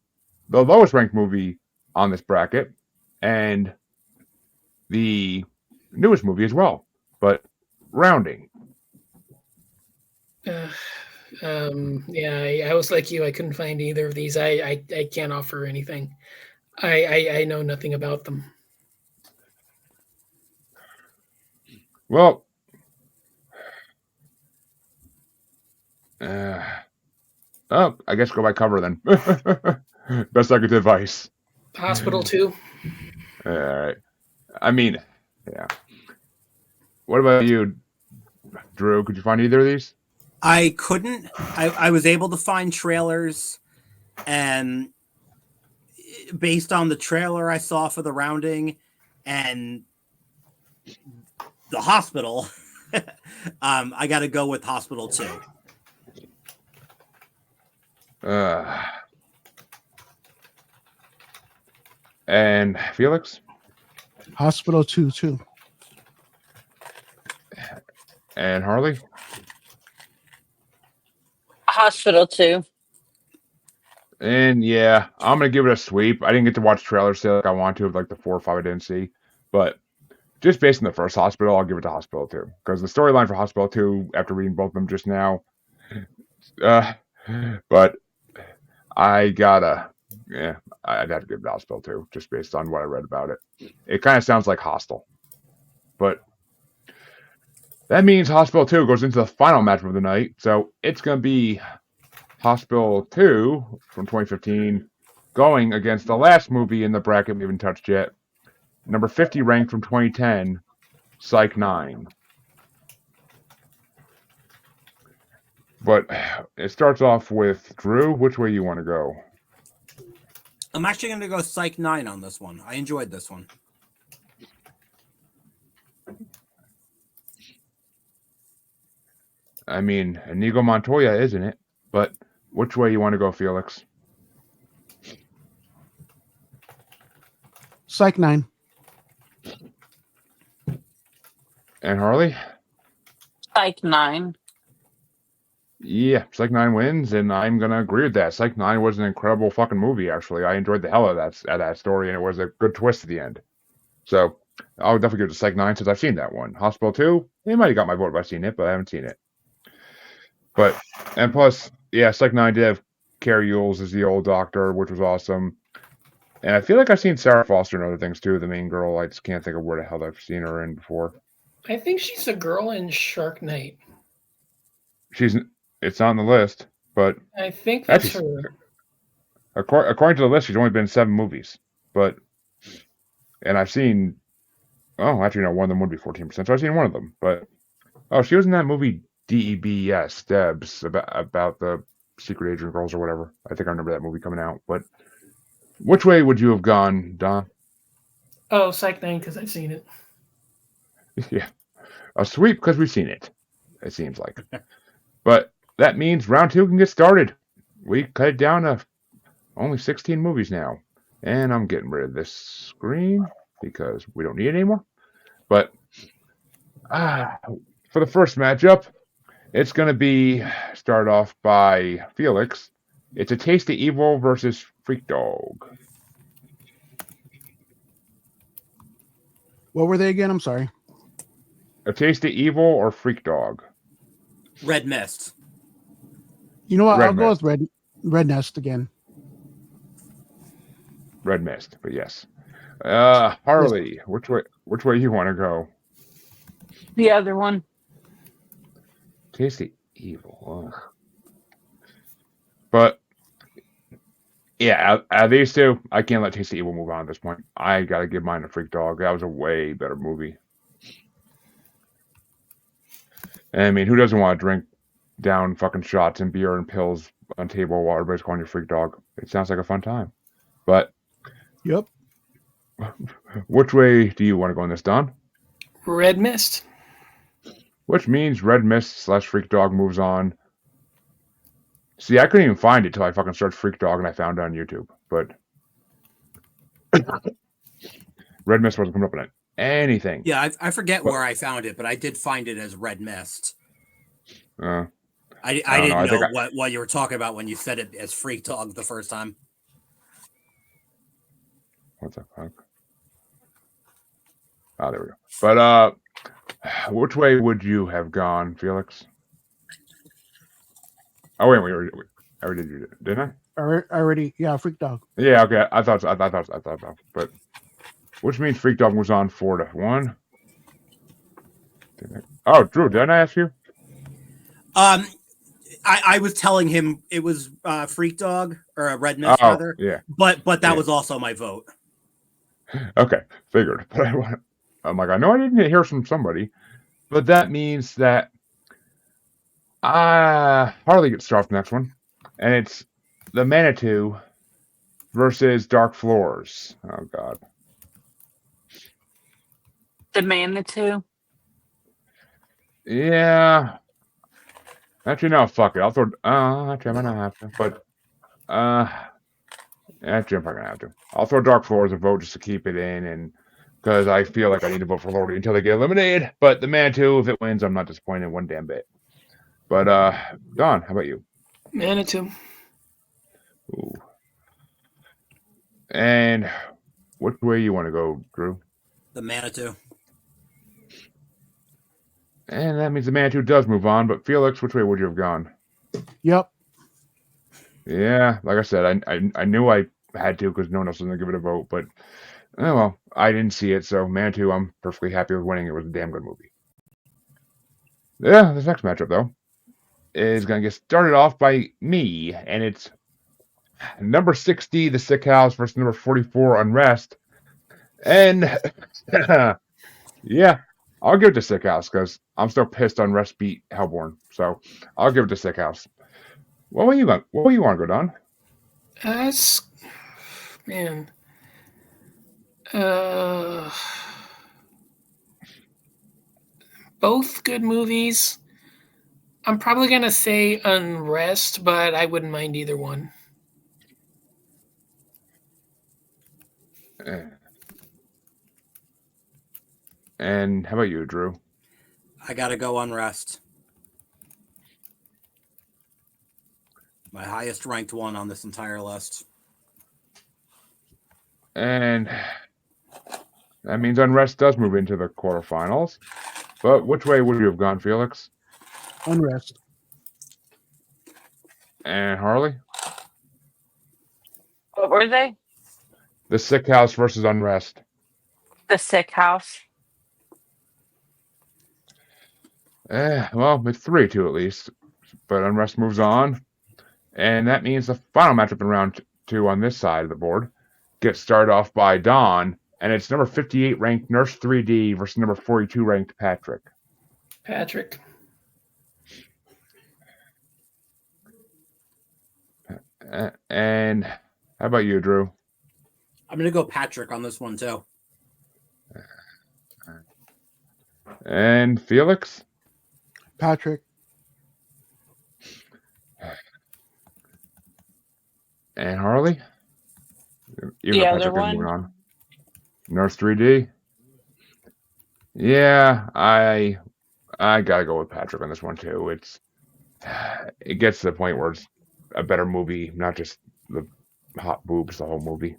the lowest ranked movie on this bracket, and the newest movie as well, but rounding. Yeah, I was like you. I couldn't find either of these. I can't offer anything. I know nothing about them. Well, I guess go by cover then. Best I could advise. Hospital 2. All right. I mean, yeah. What about you, Drew? Could you find either of these? I couldn't. I was able to find trailers, and based on the trailer I saw for the rounding and the hospital, I got to go with Hospital 2. And Felix? Hospital 2 too. And Harley? Hospital 2. And yeah, I'm gonna give it a sweep. I didn't get to watch trailers like I want to of like the 4 or 5 I didn't see, but just based on the first Hospital, I'll give it to Hospital 2 because the storyline for Hospital 2, after reading both of them just now, But I'd have to give it Hospital 2, just based on what I read about it. It kind of sounds like Hostel. But that means Hospital 2 goes into the final match of the night. So it's going to be Hospital 2 from 2015 going against the last movie in the bracket we haven't touched yet. Number 50 ranked from 2010, Psych 9. But it starts off with Drew. Which way you want to go? I'm actually going to go Psych 9 on this one. I enjoyed this one. I mean, Inigo Montoya, isn't it? But which way you want to go, Felix? Psych 9. And Harley? Psych 9. Yeah, Psych 9 wins, and I'm going to agree with that. Psych 9 was an incredible fucking movie, actually. I enjoyed the hell out of that story, and it was a good twist at the end. So I'll definitely give it to Psych 9 since I've seen that one. Hospital 2, they might have got my vote if I've seen it, but I haven't seen it. And plus, yeah, Psych 9 did have Carrie Yules as the old doctor, which was awesome. And I feel like I've seen Sarah Foster and other things, too, the main girl. I just can't think of where the hell I've seen her in before. I think she's a girl in Shark Night. It's on the list, but I think that's her. According to the list, she's only been in 7 movies. And I've seen, one of them would be 14%, so I've seen one of them. But she was in that movie DEBS, Debs, about the secret agent girls or whatever. I think I remember that movie coming out. But which way would you have gone, Don? Oh, Psych 9, because I've seen it. Yeah, a sweep because we've seen it. It seems like, but that means round 2 can get started. We cut it down to only 16 movies now, and I'm getting rid of this screen because we don't need it anymore. But for the first matchup, it's going to be start off by Felix. It's A Taste of Evil versus Freak Dog. What were they again? I'm sorry. A Taste of Evil or Freak Dog? Red Mist. You know what? I'll go with Red Nest again. Red Mist, but yes. Harley, which way you want to go? The other one. Taste of Evil. Ugh. But yeah, out of these two, I can't let Taste of Evil move on at this point. I gotta give mine to Freak Dog. That was a way better movie. And I mean, who doesn't want to drink down fucking shots and beer and pills on table while everybody's calling you Freak Dog? It sounds like a fun time. But yep. Which way do you want to go in this, Don? Red Mist. Which means Red Mist / Freak Dog moves on. See, I couldn't even find it till I fucking searched Freak Dog and I found it on YouTube. But Red Mist wasn't coming up on anything. Yeah, I forget where I found it, but I did find it as Red Mist. I didn't know what you were talking about when you said it as Freak Dog the first time. What the fuck? Oh, there we go. But which way would you have gone, Felix? Oh wait, I already did it, didn't I? Already, yeah, Freak Dog. Yeah, okay. I thought so. But which means Freak Dog was on 4-1. Oh, Drew, didn't I ask you? I was telling him it was Freak Dog or a Red Mist, rather. Yeah. But that was also my vote. Okay, figured. But I'm like, I know I didn't hear from somebody, but that means that Harley gets to start the next one, and it's the Manitou versus Dark Floors. Oh God. The Manitou. Yeah. Actually, no. Fuck it. I'll throw. Actually, I might not have to. But actually, I'm probably gonna have to. I'll throw Dark Floors a vote just to keep it in, and because I feel like I need to vote for Lordy until they get eliminated. But the Manitou, if it wins, I'm not disappointed one damn bit. But Don, how about you? Manitou. Ooh. And which way you want to go, Drew? The Manitou. And that means the Manitou does move on. But Felix, which way would you have gone? Yep. Yeah, like I said, I knew I had to because no one else was going to give it a vote, but oh well, I didn't see it, so Manitou, I'm perfectly happy with winning. It was a damn good movie. Yeah, this next matchup, though, is going to get started off by me, and it's number 60, The Sick House, versus number 44, Unrest. And yeah, I'll give it to Sick House because I'm still pissed Unrest beat Hellborn, so I'll give it to Sick House. What you want to go, Don? Man. Both good movies. I'm probably going to say Unrest, but I wouldn't mind either one. And how about you, Drew? I got to go Unrest. My highest ranked one on this entire list. And that means Unrest does move into the quarterfinals. But which way would you have gone, Felix? Unrest. And Harley? What were they? The Sick House versus Unrest. The Sick House. Well, it's 3-2 at least. But Unrest moves on. And that means the final matchup in round 2 on this side of the board gets started off by Don. And it's number 58 ranked Nurse 3D versus number 42 ranked Patrick. Patrick. And how about you, Drew? I'm going to go Patrick on this one, too. And Felix? Patrick. And Harley? The other one? On. Nurse 3D? Yeah, I gotta go with Patrick on this one too. It gets to the point where it's a better movie, not just the hot boobs, the whole movie.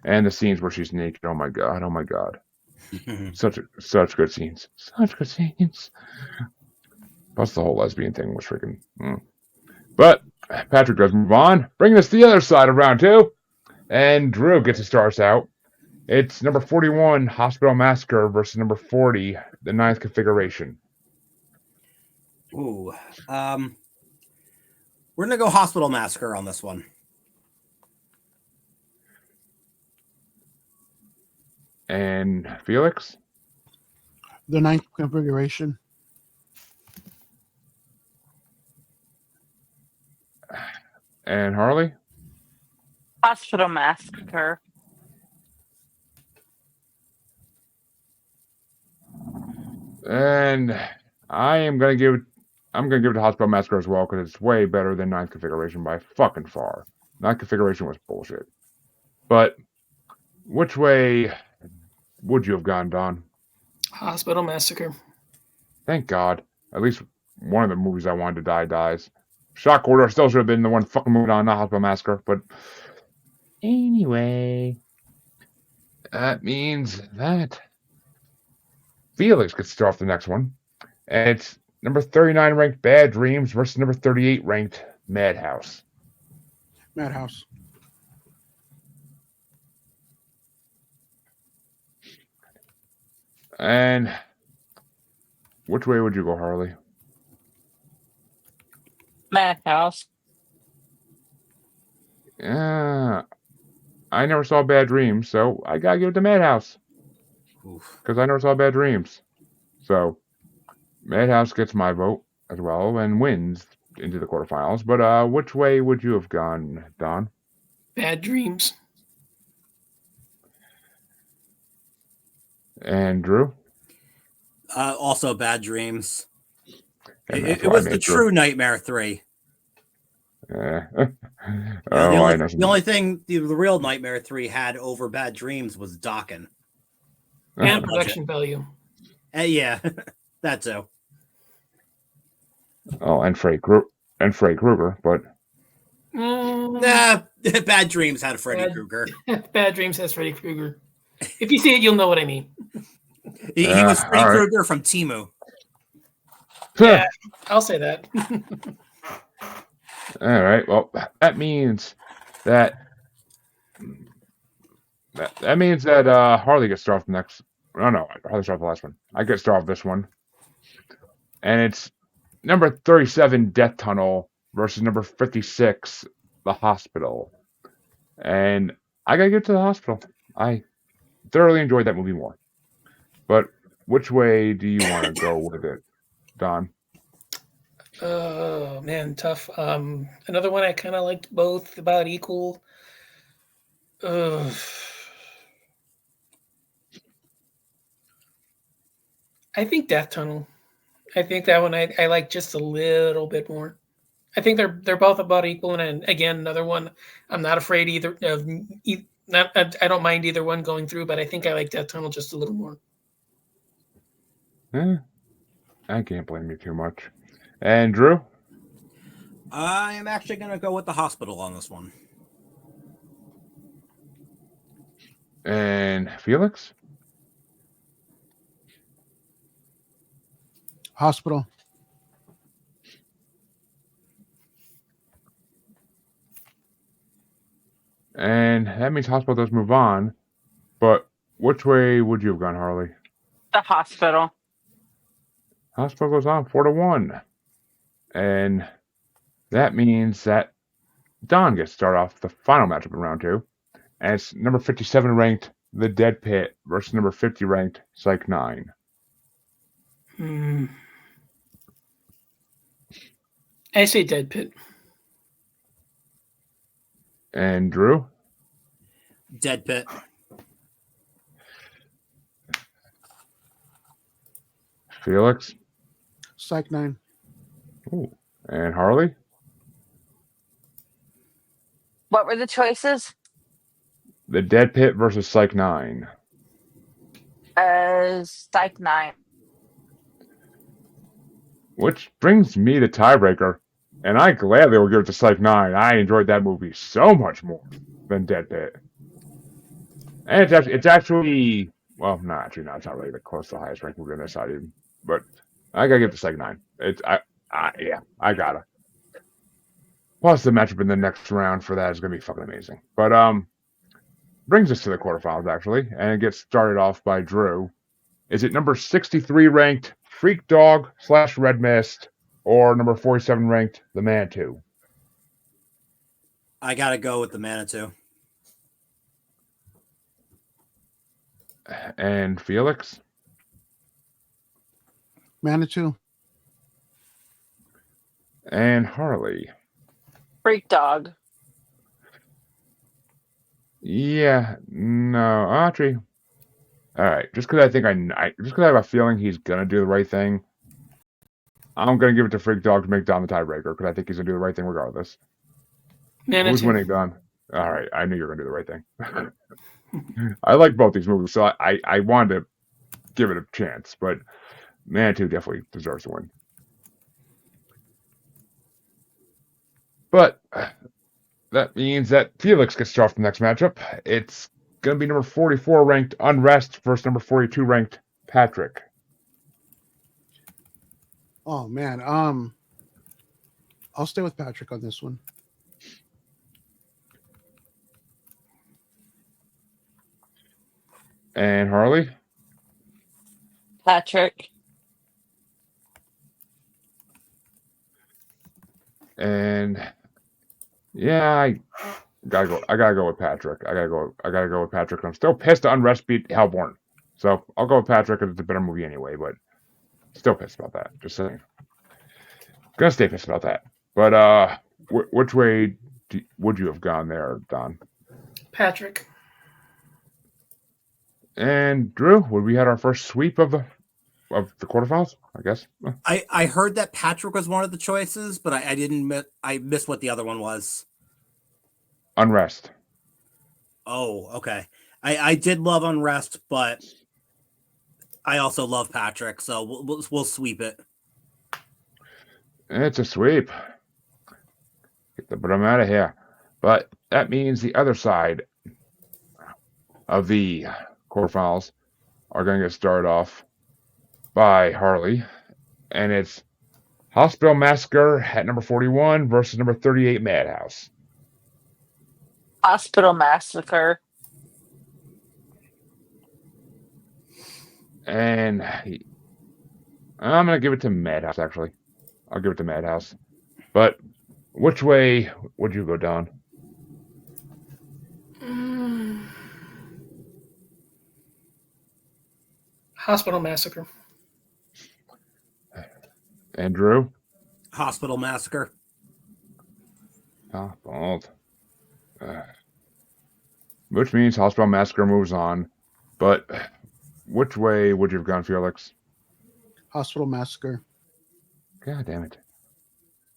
And the scenes where she's naked, oh my god. Such good scenes. Such good scenes. Plus the whole lesbian thing was freaking But Patrick does move on, bringing us to the other side of round 2. And Drew gets to start us out. It's number 41, Hospital Massacre, versus number 40, The Ninth Configuration. Ooh. We're going to go Hospital Massacre on this one. And Felix? The Ninth Configuration. And Harley? Hospital Massacre. And I'm gonna give it to Hospital Massacre as well because it's way better than Ninth Configuration by fucking far. Ninth Configuration was bullshit. But which way would you have gone, Don? Hospital Massacre. Thank God. At least one of the movies I wanted to die dies. Shock Order still should have been the one fucking moving on, not Hospital Massacre. But anyway, that means that Felix gets to start off the next one. And it's number 39 ranked Bad Dreams versus number 38 ranked Madhouse. Madhouse. And which way would you go, Harley? Madhouse. Yeah, I never saw Bad Dreams, so I gotta give it to Madhouse. Because I never saw Bad Dreams. So Madhouse gets my vote as well and wins into the quarterfinals. But which way would you have gone, Don? Bad Dreams. And Drew? Also Bad Dreams. And it was the true Nightmare 3. The only thing the real Nightmare 3 had over Bad Dreams was Dokken. And production value. Yeah, that too. Oh, and Freddy Krueger, but Nah, Bad Dreams had Freddy Krueger. Bad Dreams has Freddy Krueger. If you see it, you'll know what I mean. He was Freddy Krueger from Temu. Yeah, I'll say that. All right. Well, that means that Harley gets started off next. No, Harley started off the last one. I get started off this one, and it's number 37, Death Tunnel versus number 56, The Hospital. And I gotta get to The Hospital. I thoroughly enjoyed that movie more. But which way do you want to go with it, Don? Oh man, tough. Another one I kind of liked both about equal. I think Death Tunnel. I think that one I like just a little bit more. I think they're both about equal, and again, another one I'm not afraid either of. Not I don't mind either one going through, but I think I like Death Tunnel just a little more. I can't blame you too much. And Drew? I am actually going to go with The Hospital on this one. And Felix? Hospital. And that means Hospital does move on. But which way would you have gone, Harley? The Hospital. Hospital goes on 4-1. And that means that Don gets to start off the final matchup in round 2. And it's number 57 ranked The Dead Pit versus number 50 ranked Psych 9. I say Dead Pit. And Drew? Dead Pit. Felix? Psych 9. Ooh. And Harley? What were the choices? The Dead Pit versus Psych 9. Psych 9. Which brings me to tiebreaker. And I gladly will give it to Psych 9. I enjoyed that movie so much more than Dead Pit. And it's actually well, no, actually, no, it's not really close to the highest ranked movie on this side even. But I gotta give it to Psych 9. Yeah, I gotta. Plus the matchup in the next round for that is gonna be fucking amazing. But brings us to the quarterfinals actually, and it gets started off by Drew. Is it number 63 ranked Freak Dog / Red Mist, or number 47 ranked The Manitou? I gotta go with The Manitou. And Felix? Manitou. And Harley? Freak Dog. Yeah, no, actually. All right, just because I think just because I have a feeling he's gonna do the right thing, I'm gonna give it to Freak Dog to make Don the tiebreaker because I think he's gonna do the right thing regardless. Manitou. Who's winning, Don? All right, I knew you were gonna do the right thing. I like both these movies, so I wanted to give it a chance, but Manitou definitely deserves to win. But that means that Felix gets to start the next matchup. It's going to be number 44 ranked Unrest versus number 42 ranked Patrick. Oh man, I'll stay with Patrick on this one. And Harley? Patrick. And yeah, I gotta go with Patrick. I gotta go with Patrick. I'm still pissed that Unrest beat Hellborn. So I'll go with Patrick because it's a better movie anyway, but still pissed about that. Just saying. Gonna stay pissed about that. But which way would you have gone there, Don? Patrick. And Drew, would we had our first sweep of the quarterfinals? I guess. I heard that Patrick was one of the choices, but I didn't. I missed what the other one was. Unrest. Oh, okay. I did love Unrest, but I also love Patrick, so we'll sweep it. It's a sweep. Get the bottom out of here. But that means the other side of the quarterfinals are going to get started off by Harley, and it's Hospital Massacre at number 41 versus number 38 Madhouse. Hospital Massacre. And I'm going to give it to Madhouse, actually. I'll give it to Madhouse. But which way would you go, Don? Hospital Massacre. And Drew? Hospital Massacre. Oh, bold. Which means Hospital Massacre moves on. But which way would you have gone, Felix? Hospital Massacre. God damn it.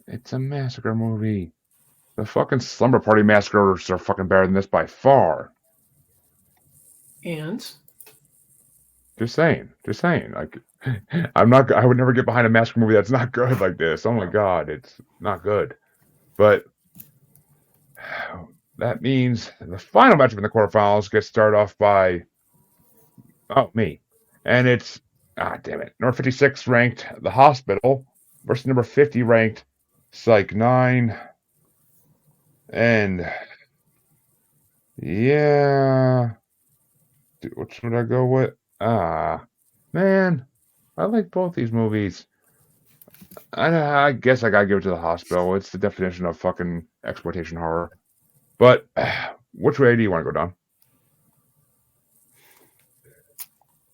It's a massacre movie. The fucking Slumber Party Massacres are fucking better than this by far. And? Just saying. Like, I would never get behind a massacre movie that's not good like this. Oh my god, it's not good. But that means the final matchup in the quarterfinals gets started off by me. And it's damn it. Number 56 ranked The Hospital versus number 50 ranked Psych 9. And yeah. What should I go with? Man, I like both these movies. I guess I gotta give it to The Hospital. It's the definition of fucking exploitation horror. But which way do you want to go, Don?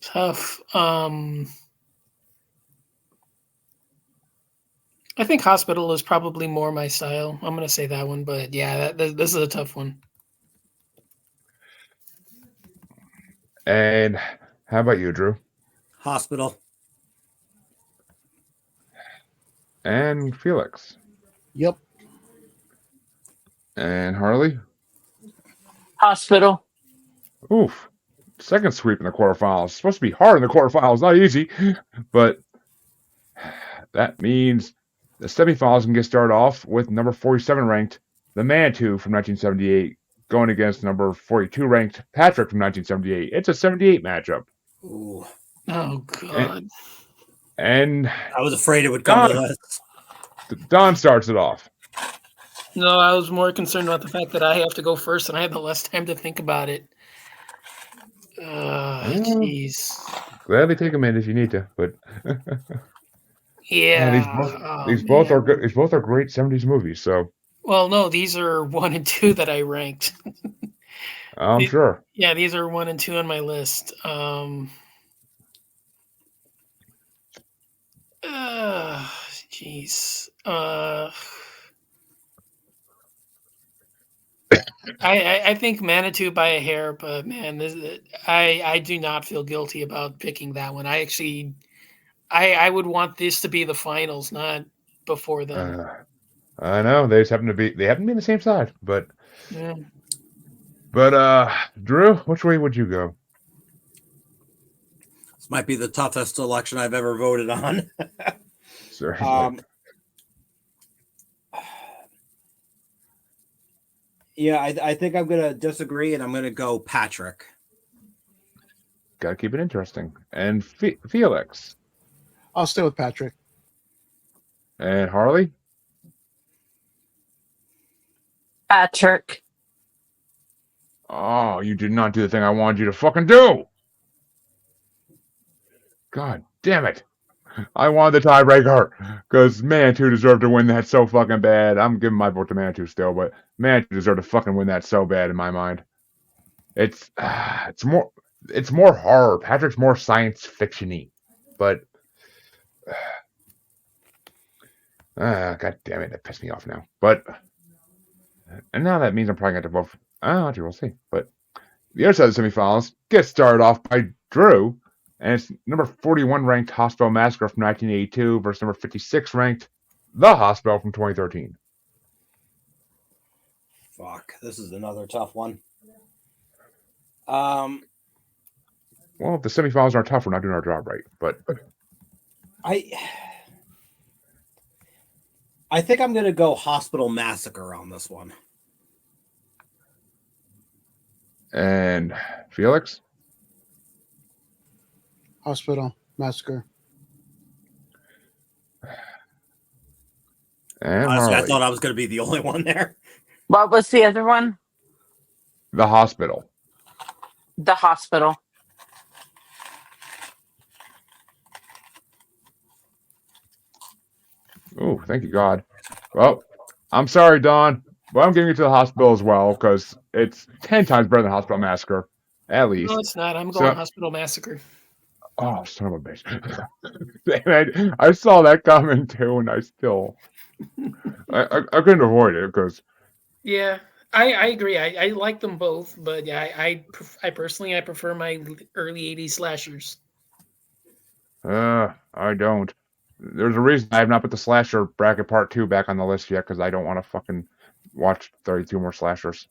Tough. I think Hospital is probably more my style. I'm gonna say that one, but yeah, this is a tough one. And how about you, Drew? Hospital. And Felix? Yep. And Harley? Hospital. Oof. Second sweep in the quarterfinals. It's supposed to be hard in the quarterfinals, not easy. But that means the semifinals can get started off with number 47 ranked The Manitou from 1978 going against number 42 ranked Patrick from 1978. It's a 78 matchup. Ooh. Oh god. And I was afraid it would come to this. Don starts it off. No, I was more concerned about the fact that I have to go first and I have the less time to think about it. Jeez. Gladly take a minute if you need to, but yeah. These both are good. These both are great 70s movies. So. Well, no, these are 1 and 2 that I ranked. I'm sure. Yeah, these are 1 and 2 on my list. Jeez. I think Manitou by a hair, but man, I do not feel guilty about picking that one. I would want this to be the finals, not before them. I know they happen to be on the same side, but yeah. But Drew, which way would you go? This might be the toughest election I've ever voted on. Certainly. Yeah, I think I'm going to disagree, and I'm going to go Patrick. Got to keep it interesting. And Felix? I'll stay with Patrick. And Harley? Patrick. Oh, you did not do the thing I wanted you to fucking do! God damn it. I wanted the tiebreaker because Manitou deserved to win that so fucking bad. I'm giving my vote to Manitou still, but Manitou deserved to fucking win that so bad in my mind. It's more horror. Patrick's more science fiction-y, but god damn it, that pissed me off now. But and now that means I'm probably going to vote. Actually, we'll see. But the other side of the semifinals gets started off by Drew. And it's number 41 ranked Hospital Massacre from 1982 versus number 56 ranked The Hospital from 2013. Fuck, this is another tough one. Well, if the semifinals aren't tough, we're not doing our job right. But I think I'm going to go Hospital Massacre on this one. And Felix? Hospital Massacre. And honestly, Harley. I thought I was going to be the only one there. What was the other one? The Hospital. The Hospital. Oh, thank you, God. Well, I'm sorry, Don, but I'm giving it to The Hospital as well because it's 10 times better than Hospital Massacre, at least. No, it's not. I'm going Hospital Massacre. Oh, son of a bitch. I saw that comment too, and I still... I couldn't avoid it because... Yeah, I agree. I like them both, but yeah, I personally prefer my early 80s slashers. I don't. There's a reason I have not put the slasher bracket part 2 back on the list yet because I don't want to fucking watch 32 more slashers.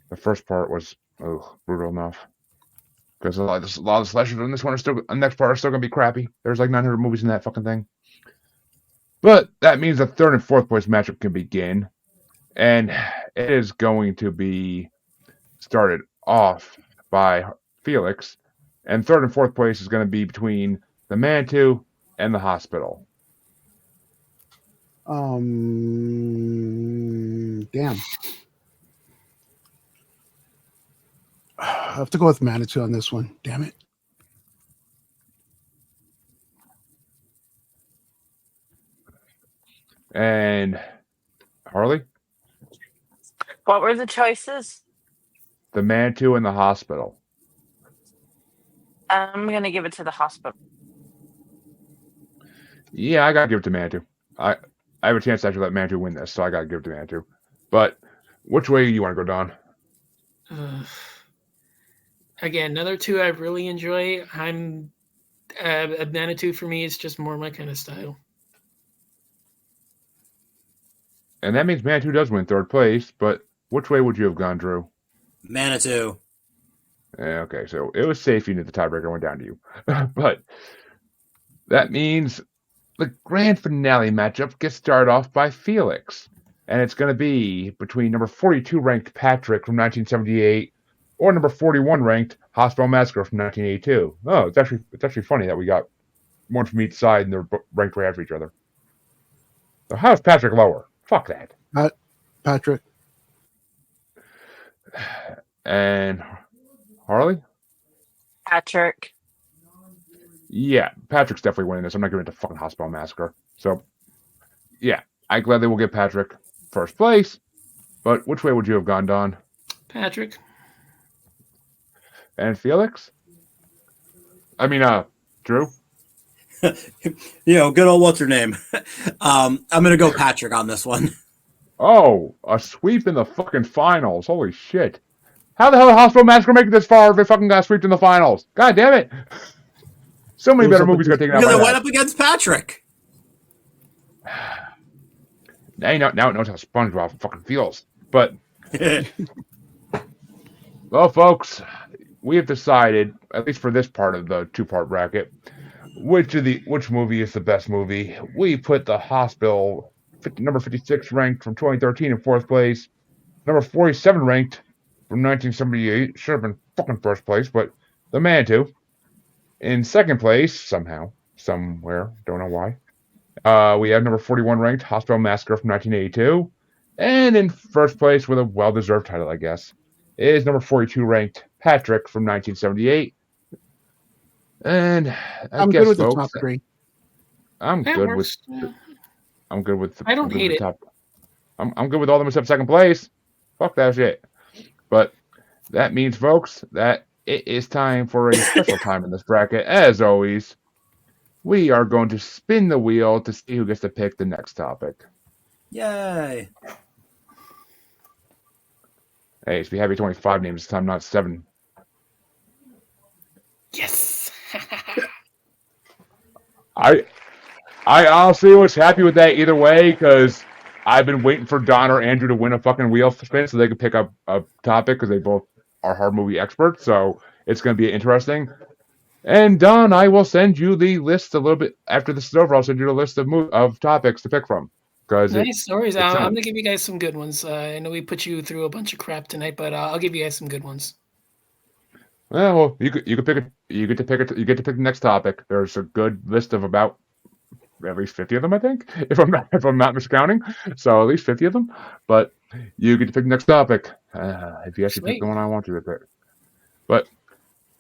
The first part was brutal enough. Because a lot of the slashers in this one are still, the next part are still gonna be crappy. There's like 900 movies in that fucking thing. But that means the third and fourth place matchup can begin, and it is going to be started off by Felix, and third and fourth place is going to be between the Manitou and the Hospital. Damn. I have to go with Manitou on this one. Damn it. And Harley? What were the choices? The Manitou and the Hospital. I'm going to give it to the Hospital. Yeah, I got to give it to Manitou. I have a chance to actually let Manitou win this, so I got to give it to Manitou. But which way do you want to go, Don? Again, another two I really enjoy. I'm a Manitou for me. It's just more my kind of style. And that means Manitou does win third place, but which way would you have gone, Drew? Manitou. Okay, so it was safe you knew the tiebreaker went down to you. But that means the grand finale matchup gets started off by Felix. And it's going to be between number 42 ranked Patrick from 1978 or number 41 ranked Hospital Massacre from 1982. Oh, it's actually funny that we got one from each side and they're ranked right after each other. So how is Patrick lower? Fuck that. Patrick. And Harley? Patrick. Yeah, Patrick's definitely winning this. I'm not giving it to fucking Hospital Massacre. So, yeah, I gladly will give Patrick first place. But which way would you have gone, Don? Patrick. And Felix? I mean, Drew? Good old what's her name? I'm gonna go Patrick on this one. Oh, a sweep in the fucking finals. Holy shit. How the hell did Hospital Massacre make it this far if they fucking got swept in the finals? God damn it. So many better movies got taken out by Because it that. went up against Patrick. Now it knows how SpongeBob fucking feels. But, well, folks, we have decided, at least for this part of the two-part bracket, which movie is the best movie. We put The Hospital, number 56 ranked from 2013 in fourth place, number 47 ranked from 1978, should have been fucking first place, but the Manitou in second place somehow, somewhere, don't know why. We have number 41 ranked Hospital Massacre from 1982, and in first place with a well-deserved title, I guess, is number 42 ranked Patrick from 1978. And I'm good with the top three. I'm good with. I don't hate it. I'm good with all of them except second place. Fuck that shit. But that means, folks, that it is time for a special time in this bracket. As always, we are going to spin the wheel to see who gets to pick the next topic. Yay! Hey, it's be happy 25 names this time, not 7. Yes. I honestly was happy with that either way because I've been waiting for Don or Andrew to win a fucking wheel spin so they can pick up a topic because they both are horror movie experts. So it's going to be interesting. And Don, I will send you the list a little bit after this is over. I'll send you the list of topics to pick from. Nice stories. I'm going to give you guys some good ones. I know we put you through a bunch of crap tonight, but I'll give you guys some good ones. Well, you get to pick the next topic. There's a good list of about at least 50 of them, I think, if I'm not miscounting. So at least 50 of them. But you get to pick the next topic if you actually pick the one I want you to pick. But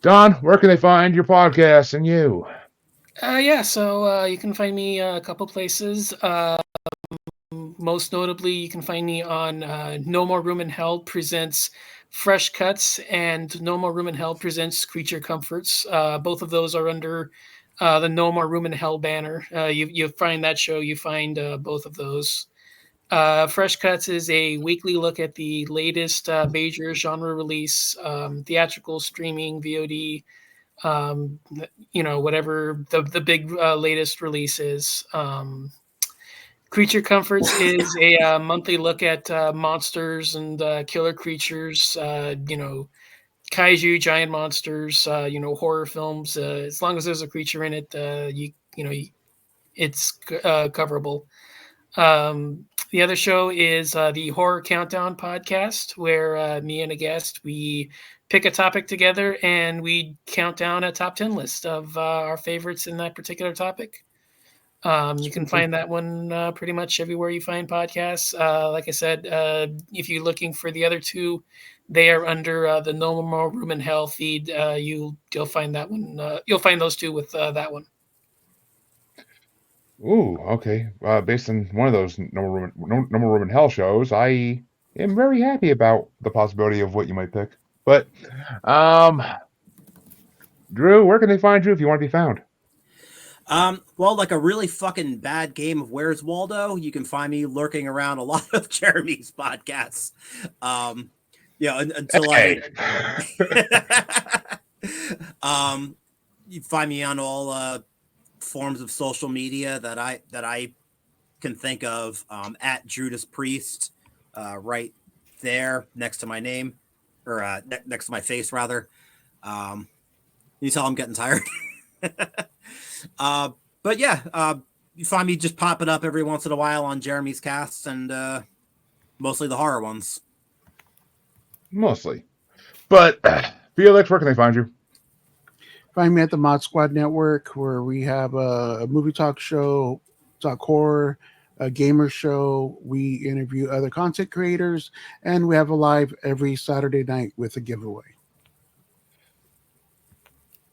Don, where can they find your podcast and you? So you can find me a couple places. Most notably, you can find me on No More Room in Hell presents Fresh Cuts and No More Room in Hell presents Creature Comforts. Both of those are under the No More Room in Hell banner. You find that show, you find both of those. Fresh Cuts is a weekly look at the latest major genre release, theatrical, streaming, VOD, whatever the big latest release is. Creature Comforts is a monthly look at monsters and killer creatures, kaiju, giant monsters, horror films. As long as there's a creature in it, it's coverable. The other show is the Horror Countdown podcast, where me and a guest, we pick a topic together and we count down a top 10 list of our favorites in that particular topic. You can find that one pretty much everywhere you find podcasts. Like I said, if you're looking for the other two, they are under the No More Room in Hell feed. You'll find that one. You'll find those two with that one. Ooh, okay. Based on one of those No More Room in Hell shows, I am very happy about the possibility of what you might pick. But, Drew, where can they find you if you want to be found? Well, like a really fucking bad game of Where's Waldo, you can find me lurking around a lot of Jeremy's podcasts. Until you find me on all forms of social media that I can think of, at Judas Priest, right there next to my name, or next to my face rather. You tell I'm getting tired. But yeah, you find me just popping up every once in a while on Jeremy's casts, and mostly the horror ones. Mostly. But Felix, where can they find you? Find me at the Mod Squad Network, where we have a movie talk show, talk horror, a gamer show. We interview other content creators, and we have a live every Saturday night with a giveaway.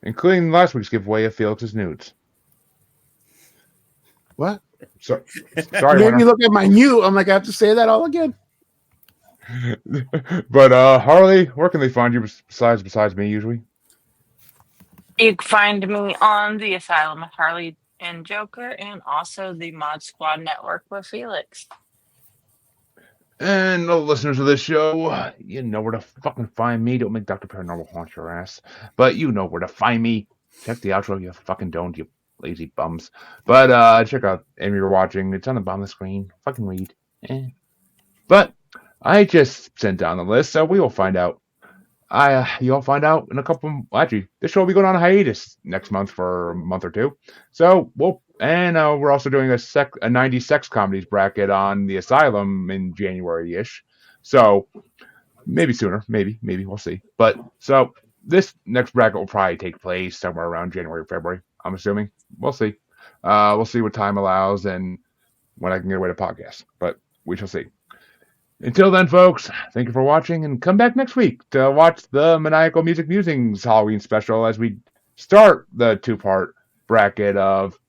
Including last week's giveaway of Felix's nudes. What? Sorry. Made me look at my new. I'm like, I have to say that all again. But Harley, where can they find you besides me usually? You can find me on the Asylum Harley and Joker, and also the Mod Squad Network with Felix. And the listeners of this show, you know where to fucking find me. Don't make Dr. Paranormal haunt your ass. But you know where to find me. Check the outro, you fucking don't, you lazy bums. But check out if you're watching. It's on the bottom of the screen. Fucking read. But I just sent down the list, so we will find out. You'll find out in a couple. Actually, this show will be going on a hiatus next month for a month or two. So we're also doing a 90s sex comedies bracket on the Asylum in January-ish. So maybe sooner, maybe we'll see. But so this next bracket will probably take place somewhere around January, February. I'm assuming. We'll see. We'll see what time allows and when I can get away to podcast. But we shall see. Until then, folks, thank you for watching, and come back next week to watch the Maniacal Music Musings Halloween special as we start the two-part bracket of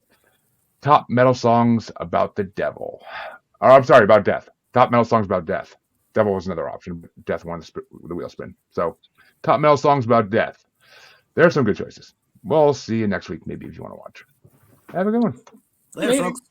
top metal songs about the devil. Or, I'm sorry, about death. Top metal songs about death. Devil was another option, but death won the wheel spin. So, top metal songs about death. There are some good choices. We'll see you next week, maybe, if you want to watch. Have a good one. Later, folks.